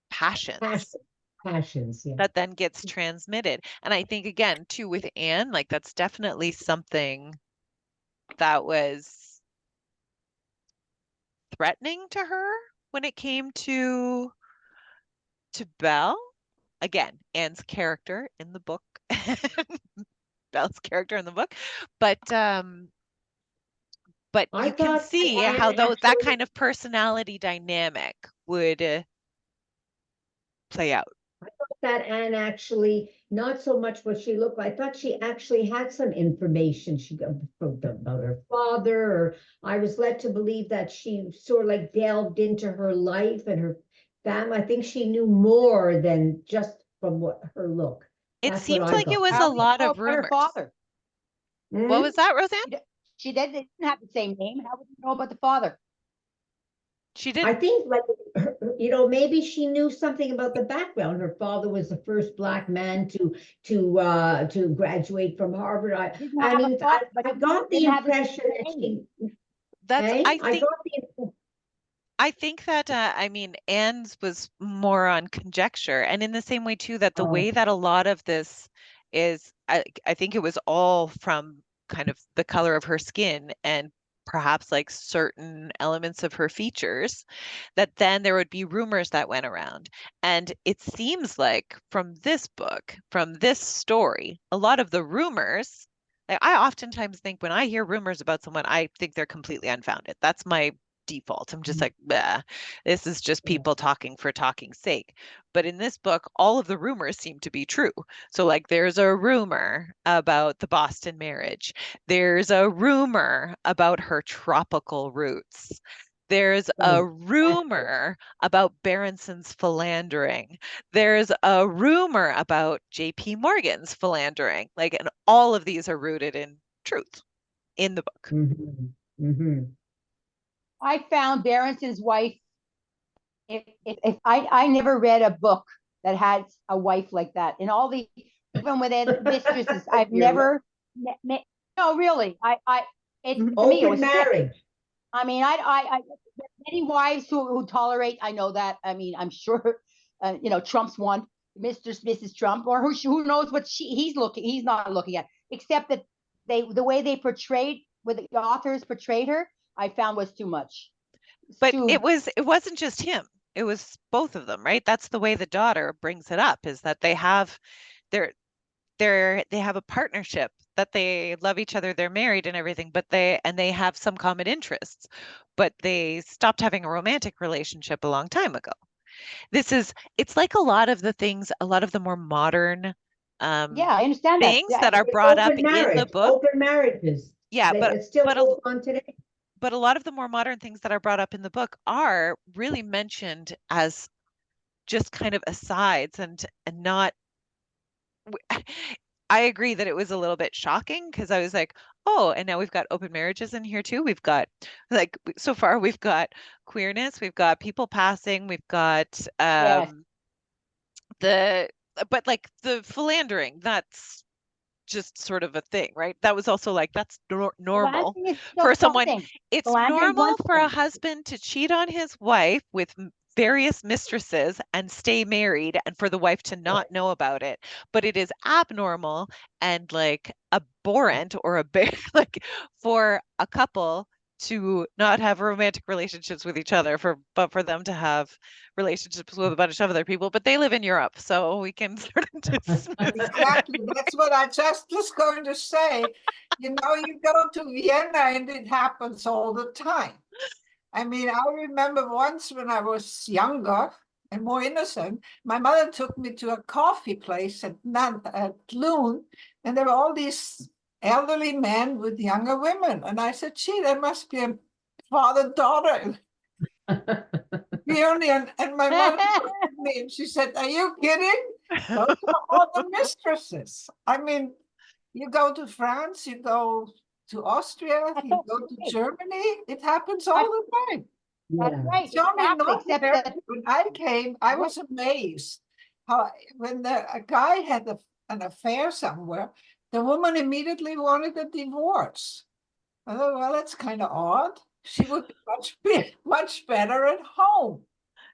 passions Passions, yeah. that then gets transmitted. And I think again, too, with Anne, like that's definitely something that was threatening to her when it came to Belle. Again, Anne's character in the book, Belle's character in the book, but I you can thought see Anne how that actually, kind of personality dynamic would play out. that Anne actually, not so much what she looked like, I thought she actually had some information she got about her father, or I was led to believe that she sort of like delved into her life and her family. I think she knew more than just from what her look. It That's what seemed I like it got. was How a do you lot know of about her rumors. father? What was that, Roseanne? They didn't have the same name. How would you know about the father? She I didn't. think, like, maybe she knew something about the background. Her father was the first Black man to graduate from Harvard. I, Didn't I have a mean, father, but I got the didn't have the impression same that name. That's hey, I I think got the, I think that I mean Anne's was more on conjecture, and in the same way too that the oh, way that a lot of this is, I think it was all from kind of the color of her skin and perhaps like certain elements of her features, that then there would be rumors that went around. And it seems like from this book, from this story, a lot of the rumors, like I oftentimes think when I hear rumors about someone, I think they're completely unfounded. That's my default. I'm just like, bah, this is just people talking for talking's sake. But in this book, all of the rumors seem to be true. So, like, there's a rumor about the Boston marriage. There's a rumor about her tropical roots. There's a rumor about Berenson's philandering. There's a rumor about JP Morgan's philandering. Like, and all of these are rooted in truth in the book. I found Berenson's wife. If I never read a book that had a wife like that, and all the even within mistresses, I've never met. No, really, it to me it open was sick. marriage. I mean, there's many wives who tolerate. I know that. I mean, I'm sure, Trump's one, Mrs. Trump, or who knows what he's not looking at, except that the way they portrayed, with the authors portrayed her, I found was too much. But it wasn't just him. It was both of them, right? That's the way the daughter brings it up, is that they have they have a partnership, that they love each other, they're married and everything, but they have some common interests, but they stopped having a romantic relationship a long time ago. It's like a lot of the things, a lot of the more modern Yeah, I understand that. things Yeah, that are With brought up in the book. open marriages, Yeah, that still but goes on today. but a lot of the more modern things that are brought up in the book are really mentioned as just kind of asides and not. I agree that it was a little bit shocking because I was like, oh, and now we've got open marriages in here too. We've got like so far we've got queerness, we've got people passing, we've got yes. the but like the philandering, that's just sort of a thing, right? That was also like that's normal Philandering is still for someone. something. It's Philandering is normal one for a thing. husband to cheat on his wife with various mistresses and stay married and for the wife to not know about it. But it is abnormal and like abhorrent or a bit like for a couple to not have romantic relationships with each other but for them to have relationships with a bunch of other people, but they live in Europe, so we can sort of dismiss Exactly. That's what I just was going to say. You know, you go to Vienna and it happens all the time. I mean, I remember once when I was younger and more innocent, my mother took me to a coffee place at Loon, and there were all these elderly men with younger women. And I said, gee, there must be a father-daughter reunion. And my mother looked at me and she said, are you kidding? Those are all the mistresses. I mean, you go to France, you go to Austria, you go to Germany, it happens all the time. That's right. It's only Exactly, not except there. that When I came, I was amazed how when a guy had an affair somewhere, the woman immediately wanted a divorce. I thought, well, that's kind of odd. She would be much better at home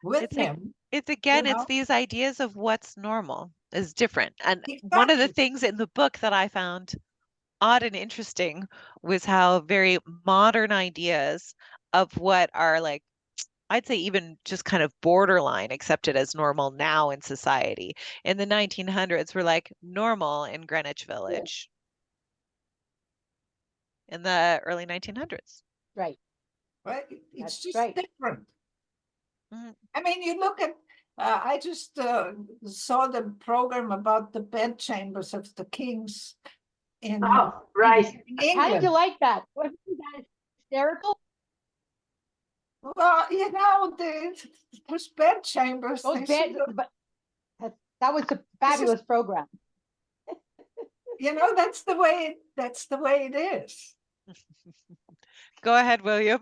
with it's him. it's again, you it's know? these ideas of what's normal is different. And one of the Exactly. things in the book that I found odd and interesting was how very modern ideas of what are like, I'd say even just kind of borderline accepted as normal now in society in the 1900s were like normal in Greenwich Village in the early 1900s. right. Right? It's That's just right. different. Mhm. I mean, you look at, I just saw the program about the bedchambers of the kings in, Oh, right. in How did England. you like that? Wasn't that hysterical? Well, you know, those bedchambers, Those they beds, sort of, but that was a fabulous program. you know, that's the way it is. Go ahead, William.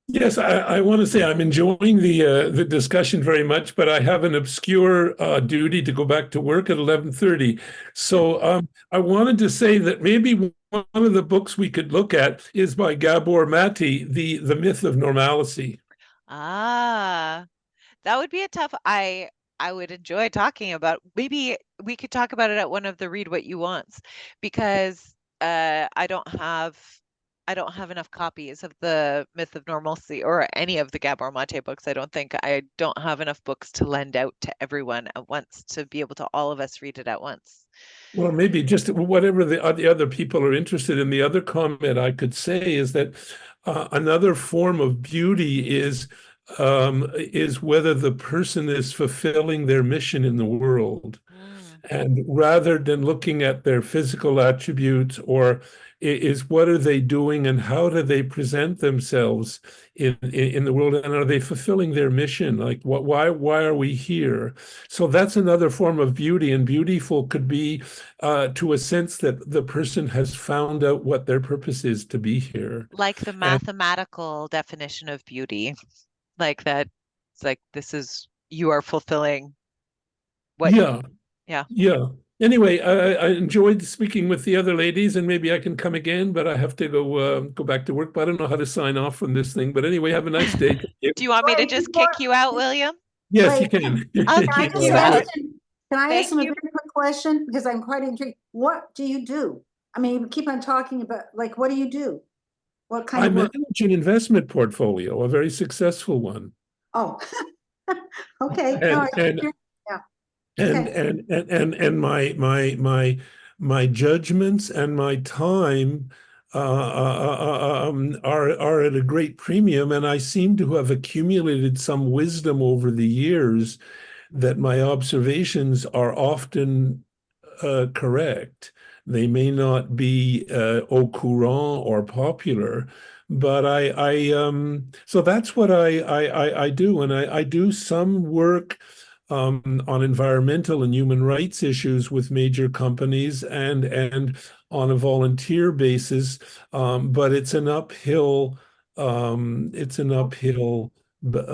Yes, I want to say I'm enjoying the discussion very much, but I have an obscure duty to go back to work at 11:30. So I wanted to say that maybe one of the books we could look at is by Gabor Mate, the Myth of Normalcy. Ah, that would be a tough. I would enjoy talking about. Maybe we could talk about it at one of the Read What You Wants, because I don't have enough copies of the Myth of Normalcy or any of the Gabor Mate books. I don't think I don't have enough books to lend out to everyone at once to be able to all of us read it at once. Well, maybe just whatever the other people are interested in. The other comment I could say is that another form of beauty is whether the person is fulfilling their mission in the world. And rather than looking at their physical attributes, or is what are they doing and how do they present themselves in the world, and are they fulfilling their mission? Like why are we here? So that's another form of beauty, and beautiful could be to a sense that the person has found out what their purpose is to be here. Like the And mathematical definition of beauty, like that. It's like this is you are fulfilling what. yeah, Yeah. yeah. Anyway, I enjoyed speaking with the other ladies, and maybe I can come again, but I have to go back to work. But I don't know how to sign off from this thing. But anyway, have a nice day. Do you want me to Wait, just before- kick you out, William? Yes, you Wait, can. I'll Can I kick just you ask out. him, can I Thank ask him a you. very quick question? Because I'm quite intrigued. What do you do? I mean, you keep on talking about, like, what do you do? What kind I of work? manage an investment portfolio, a very successful one. Oh, okay. And No, and yeah. and Okay. and my judgments and my time are at a great premium, and I seem to have accumulated some wisdom over the years that my observations are often correct. They may not be au courant or popular, but so that's what I do, and I do some work on environmental and human rights issues with major companies and on a volunteer basis, but it's an uphill battle. But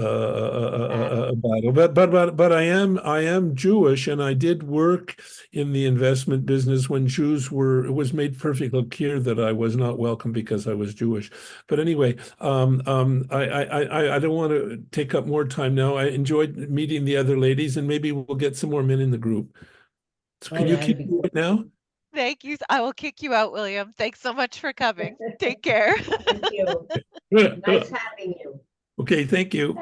I am Jewish, and I did work in the investment business when Jews were. It was made perfectly clear that I was not welcome because I was Jewish. But anyway, I don't want to take up more time now. I enjoyed meeting the other ladies, and maybe we'll get some more men in the group. So can you keep me right now? Thank you. I will kick you out, William. Thanks so much for coming. Take care. Thank you. Nice having you. Okay, thank you.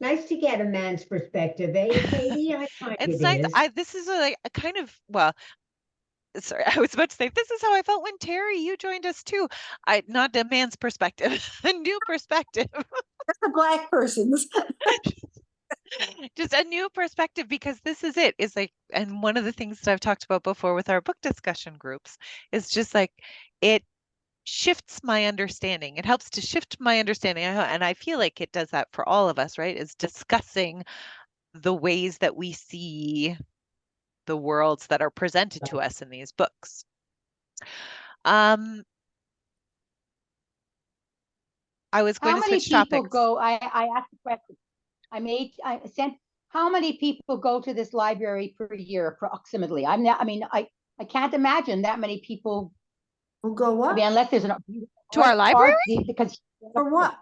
Nice to get a man's perspective, eh, Katie? I find It's it nice. is. This is a kind of, well, sorry, I was about to say, this is how I felt when Terry, you joined us too. Not a man's perspective, a new perspective. That's the Black person's. Just a new perspective, because this is it. Is like, and one of the things that I've talked about before with our book discussion groups is just like, it shifts my understanding. It helps to shift my understanding. And I feel like it does that for all of us, right? Is discussing the ways that we see the worlds that are presented to us in these books. I was going to switch topics. I asked the question. I sent, how many people go to this library per year approximately? I can't imagine that many people Who go what? I mean, unless there's an to our library? Because For what?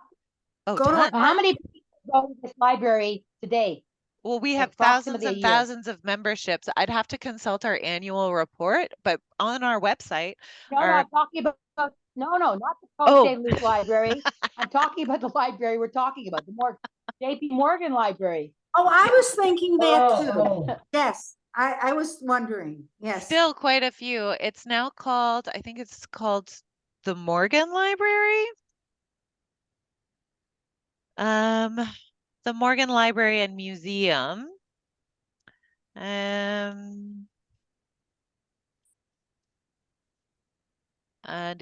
Oh, Go to how many people go to this library today? well, we have thousands and thousands of memberships. I'd have to consult our annual report, but on our website. No, I'm talking about, no, not the cote-saint-luc library. I'm talking about the library we're talking about, the JP Morgan library. Oh, I was thinking that too. Yes, I was wondering. Yes. Still quite a few. It's now called, I think it's called the Morgan Library. The Morgan Library and Museum. And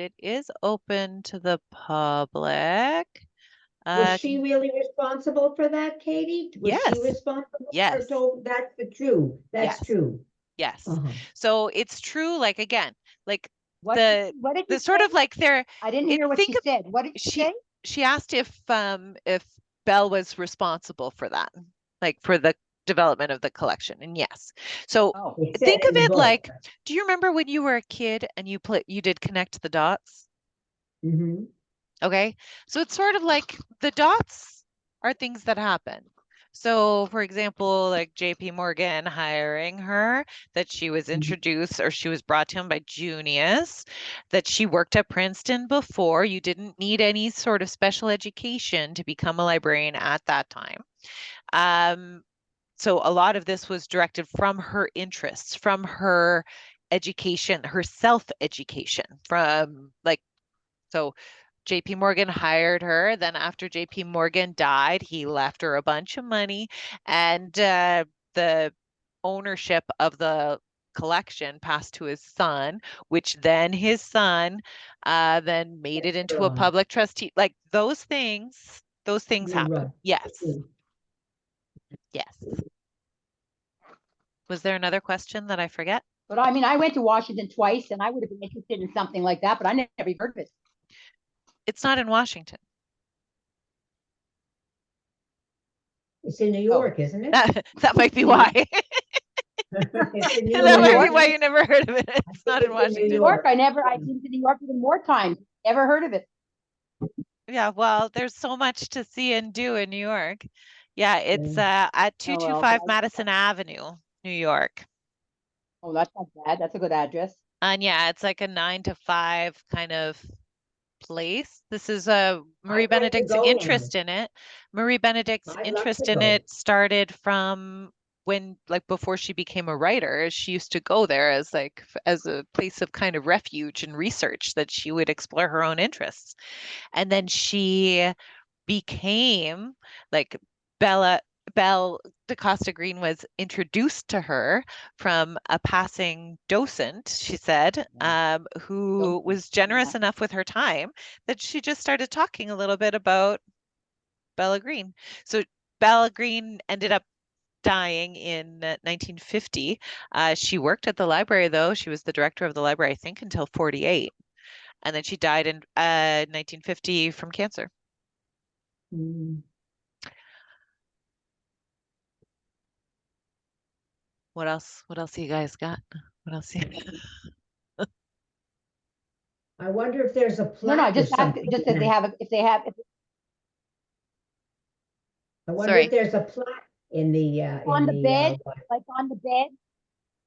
it is open to the public. Was she really responsible for that, Katie? Was yes. she responsible? Yes. That's true. That's yes. true. Yes. So it's true. Like, again, like what did you sort say? of like there. I didn't hear what she said. What did she say? She asked if Belle was responsible for that, like for the development of the collection, and yes. So think of it like, do you remember when you were a kid and you did connect the dots? Mm-hmm. Okay, so it's sort of like the dots are things that happen. So, for example, like JP Morgan hiring her, that she was introduced or she was brought to him by Junius, that she worked at Princeton before. You didn't need any sort of special education to become a librarian at that time. So a lot of this was directed from her interests, from her education, her self-education, from like, so JP Morgan hired her. Then after JP Morgan died, he left her a bunch of money, and the ownership of the collection passed to his son, which then his son then made it into a public trustee. Like those things happen. Right. Yes. Yes. Was there another question that I forget? But I mean, I went to Washington twice, and I would have been interested in something like that, but I never heard of it. It's not in Washington. It's in New York, isn't it? That might be why. That might be why you never heard of it. It's not in Washington. New York. I've been to New York even more times. Never heard of it. Yeah, well, there's so much to see and do in New York. Yeah, it's at 225 Madison Avenue, New York. Oh, that's not bad. That's a good address. And yeah, it's like a 9 to 5 kind of place. This is Marie Benedict's interest in it. Marie Benedict's interest in it started from when, like, before she became a writer, she used to go there as like as a place of kind of refuge and research, that she would explore her own interests. And then she became like Belle DaCosta Green was introduced to her from a passing docent, she said, who was generous enough with her time that she just started talking a little bit about Bella Green. So Bella Green ended up dying in 1950. She worked at the library, though. She was the director of the library, I think, until 48. And then she died in 1950 from cancer. Mm. What else? What else you guys got? What else? I wonder if there's a No, plaque or just ask, something. just if they have, I wonder if Sorry. there's a plaque in the on the bed, what- like on the bed,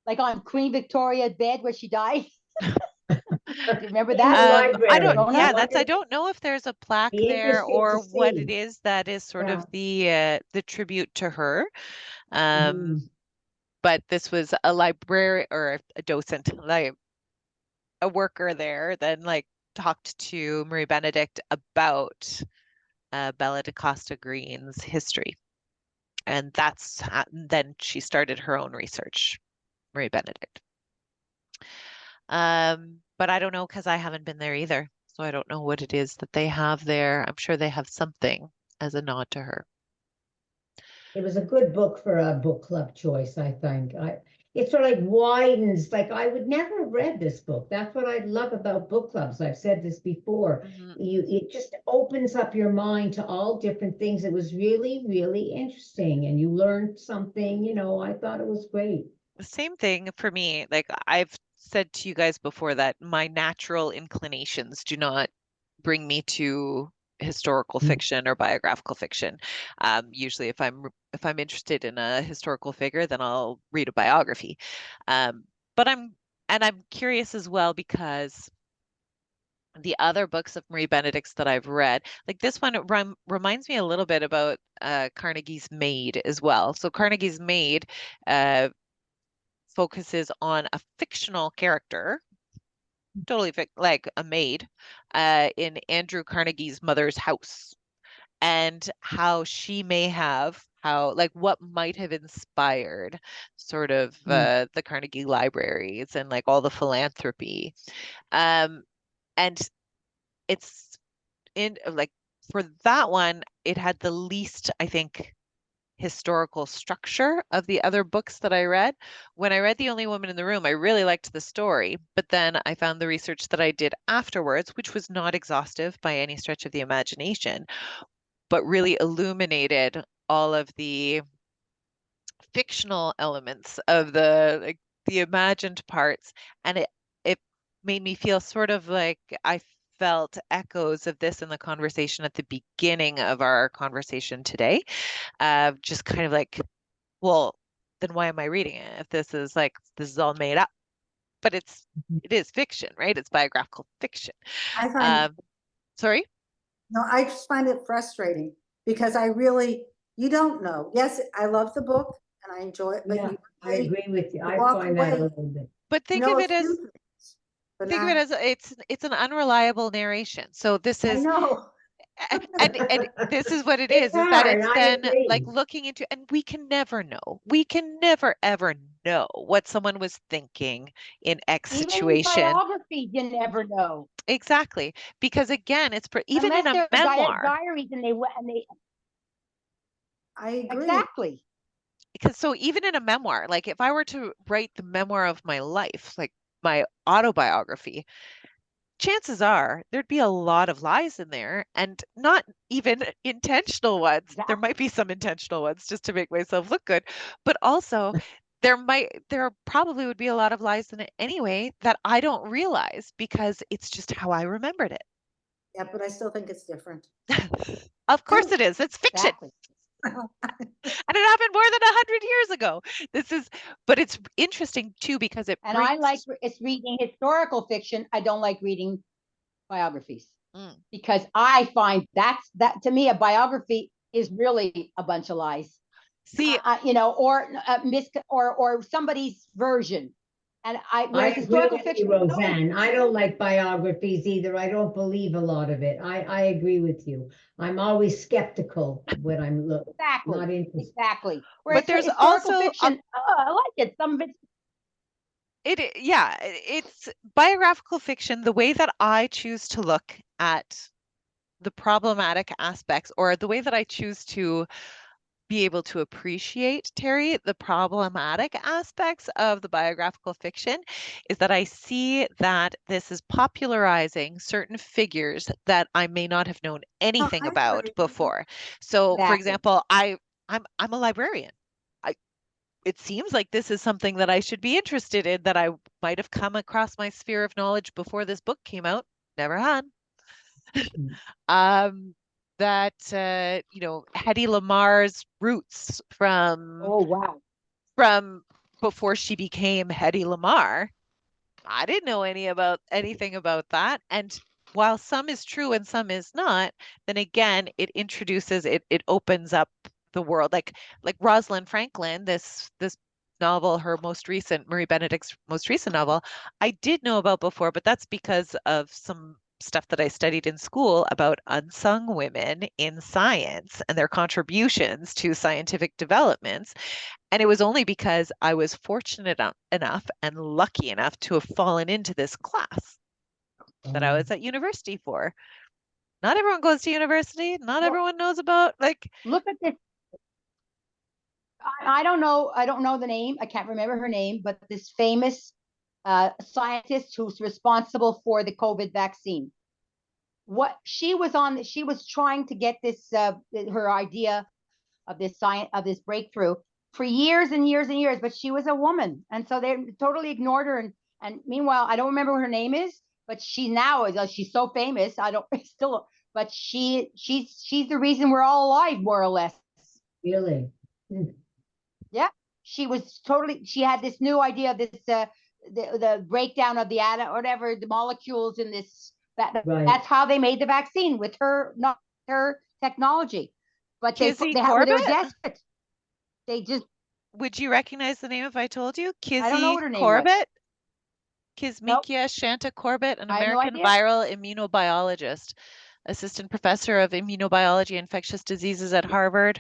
like on Queen Victoria's bed where she died. Do you remember in the that? I library. don't, Rona? yeah, I that's, I wonder- don't know if there's a plaque Be there interesting to or what it see. is that is sort Yeah. of the tribute to her. Mhm. But this was a library or a docent, like a worker there, then like talked to Marie Benedict about Bella DaCosta Green's history. And then she started her own research, Marie Benedict. But I don't know, because I haven't been there either. So I don't know what it is that they have there. I'm sure they have something as a nod to her. It was a good book for a book club choice, I think. It sort of like widens, like I would never have read this book. That's what I love about book clubs. I've said this before. It just opens up your mind to all different things. It was really, really interesting, and you learned something, I thought it was great. The same thing for me. Like I've said to you guys before, that my natural inclinations do not bring me to historical fiction or biographical fiction. Usually, if I'm interested in a historical figure, then I'll read a biography. But I'm curious as well, because the other books of Marie Benedict's that I've read, like this one, reminds me a little bit about Carnegie's Maid as well. So Carnegie's Maid focuses on a fictional character, totally like a maid, in Andrew Carnegie's mother's house, and how she may have, like what might have inspired sort of the Carnegie libraries and like all the philanthropy. And it's in like, for that one, it had the least, I think, historical structure of the other books that I read. When I read The Only Woman in the Room, I really liked the story, but then I found the research that I did afterwards, which was not exhaustive by any stretch of the imagination, but really illuminated all of the fictional elements of the imagined parts, and it made me feel sort of like I felt echoes of this in the conversation at the beginning of our conversation today. Just kind of like, well, then why am I reading it if this is all made up? But it is fiction, right? It's biographical fiction. I find, Sorry? no, I just find it frustrating because you don't know. Yes, I love the book and I enjoy it, but Yeah, you I agree with you. I walk find that a away. little bit. But think know of a it as few things, but think of not- it as it's an unreliable narration. So this I is know. and this is what it It's is that hard, it's I then agree. like looking into, and we can never know. We can never ever know what someone was thinking in X Even situation. biography, you never know. Exactly. Because again, even Unless in a they're memoir. diaries and they I agree. exactly. Because so even in a memoir, like if I were to write the memoir of my life, like my autobiography, chances are there'd be a lot of lies in there, and not even intentional ones. There might be some intentional ones just to make myself look good, but also there probably would be a lot of lies in it anyway that I don't realize because it's just how I remembered it. Yeah, but I still think it's different. Of course it is. It's fiction. Exactly. And it happened more than 100 years ago. But it's interesting too, because And I like it's reading historical fiction. I don't like reading biographies because I find that to me a biography is really a bunch of lies. See, you know, or or somebody's version. And I whereas agree historical with fiction, you, Roseanne. I don't like biographies either. I don't believe a lot of it. I agree with you. I'm always skeptical when I'm exactly, not interested. exactly. but Whereas there's historical also fiction, I like it. Some of it's yeah, it's biographical fiction. The way that I choose to look at the problematic aspects, or the way that I choose to be able to appreciate, Terry, the problematic aspects of the biographical fiction, is that I see that this is popularizing certain figures that I may not have known anything I about agree. before. So, for exactly. example, I'm a librarian. It seems like this is something that I should be interested in, that I might have come across my sphere of knowledge before this book came out. Never had. Um, that you know, Hedy Lamar's roots Oh wow. from before she became Hedy Lamar. I didn't know anything about that. And while some is true and some is not, then again, it opens up the world. Like Rosalind Franklin, this novel, her most recent, Marie Benedict's most recent novel, I did know about before, but that's because of some stuff that I studied in school about unsung women in science and their contributions to scientific developments. And it was only because I was fortunate enough and lucky enough to have fallen into this class that I was at university for. Not everyone goes to university. Not Well, everyone knows about, like, look at this. I don't know. I don't know the name. I can't remember her name, but this famous scientist who's responsible for the COVID vaccine. What she was on, she was trying to get this her idea of this science, of this breakthrough, for years and years and years, but she was a woman, and so they totally ignored her. And meanwhile, I don't remember what her name is, but she now is she's so famous. I don't still, but she's the reason we're all alive, more or less. Really? Yeah, she was totally. She had this new idea of this the breakdown of the atom, whatever the molecules in this. Right. That's how they made the vaccine, with her, not her technology. But Kizzy they were Corbett? desperate. They just, Would you recognize the name if I told you? I don't know Kizzy what her name was. Corbett? Nope, Kizmikia Shanta Corbett, an I have no American idea. viral immunobiologist, assistant professor of immunobiology and infectious diseases at Harvard.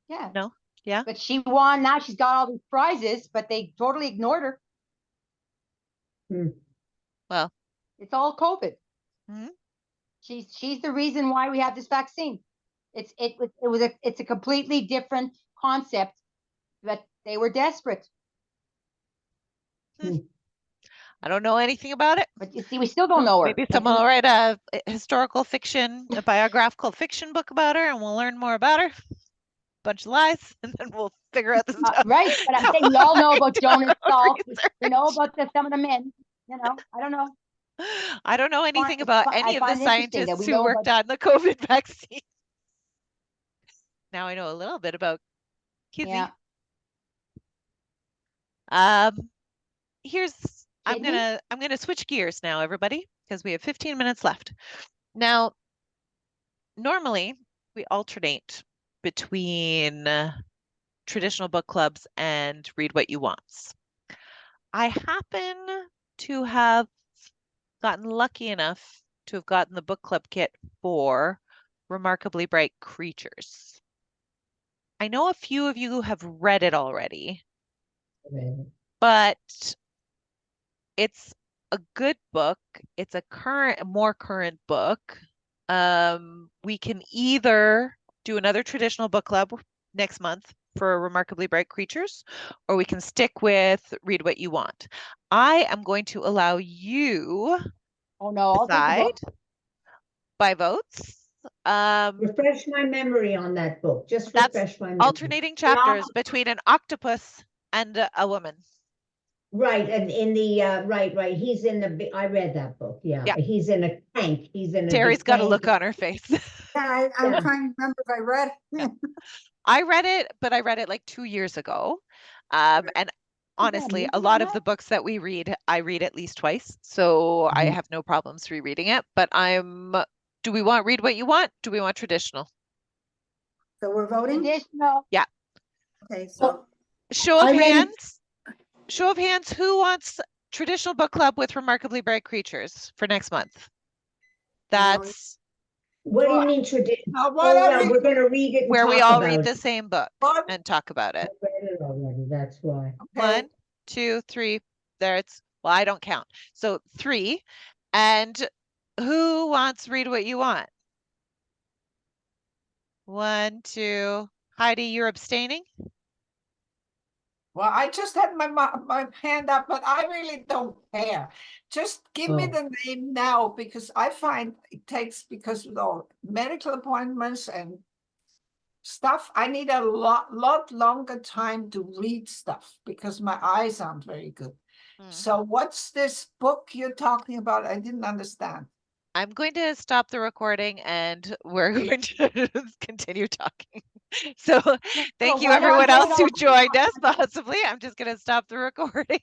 Yeah, No? Yeah? but she won. Now she's got all these prizes, but they totally ignored her. Well, It's all COVID. mhm. She's the reason why we have this vaccine. It's a completely different concept, but they were desperate. I don't know anything about it. But you see, we still don't know her. Maybe someone will write a historical fiction, a biographical fiction book about her, and we'll learn more about her. Bunch of lies, and then we'll figure out the stuff. Right, but I'm saying we all know about Jonas Salk. We know Research. about some of the men. You know, I don't know. I don't know anything about I any of the find it interesting that scientists we who know worked about. on the COVID vaccine. Now I know a little bit about Kizzy. Yeah. Here's I'm Kidney? gonna switch gears now, everybody, because we have 15 minutes left. Now, normally we alternate between traditional book clubs and read what you want. I happen to have gotten lucky enough to have gotten the book club kit for Remarkably Bright Creatures. I know a few of you have read it already, but it's a good book. It's a more current book. We can either do another traditional book club next month for Remarkably Bright Creatures, or we can stick with Read What You Want. I am going to allow you Oh no, I'll take the decide book. by votes. Refresh my memory on that book. Just That's refresh my memory. alternating chapters between an octopus and a woman. Right, and in the right. He's in the. I read that book. Yeah, Yeah. he's in a tank. He's in a. Terry's big got a tank. look on her face. Yeah, I'm Yeah. trying to remember if I read. I read it, but I read it like 2 years ago. And honestly, a lot of the books that we read, I read at least twice. So I have no problems rereading it. But do we want Read What You Want? Do we want traditional? So we're voting? Additional, Okay, so Show of I'm ready. hands. Show of hands. Who wants traditional book club with remarkably bright creatures for next month? That's What do you Well, mean tradition? Now, Oh, what are yeah, we, we're gonna read it and where we talk all about read it. the same book what, and talk about I it. read it already, that's why. okay, 1, 2, 3. There it's, well, I don't count. So 3. And who wants read what you want? 1, 2. Heidi, you're abstaining? well, I just had my hand up, but I really don't care. Just give me Oh. the name now, because I find it takes, because of all medical appointments and stuff, I need a lot longer time to read stuff because my eyes aren't very good. So what's this book you're talking about? I didn't understand. I'm going to stop the recording and we're going to continue talking. So thank you why don't we everyone get it else who over? joined us, possibly. I'm just going to stop the recording.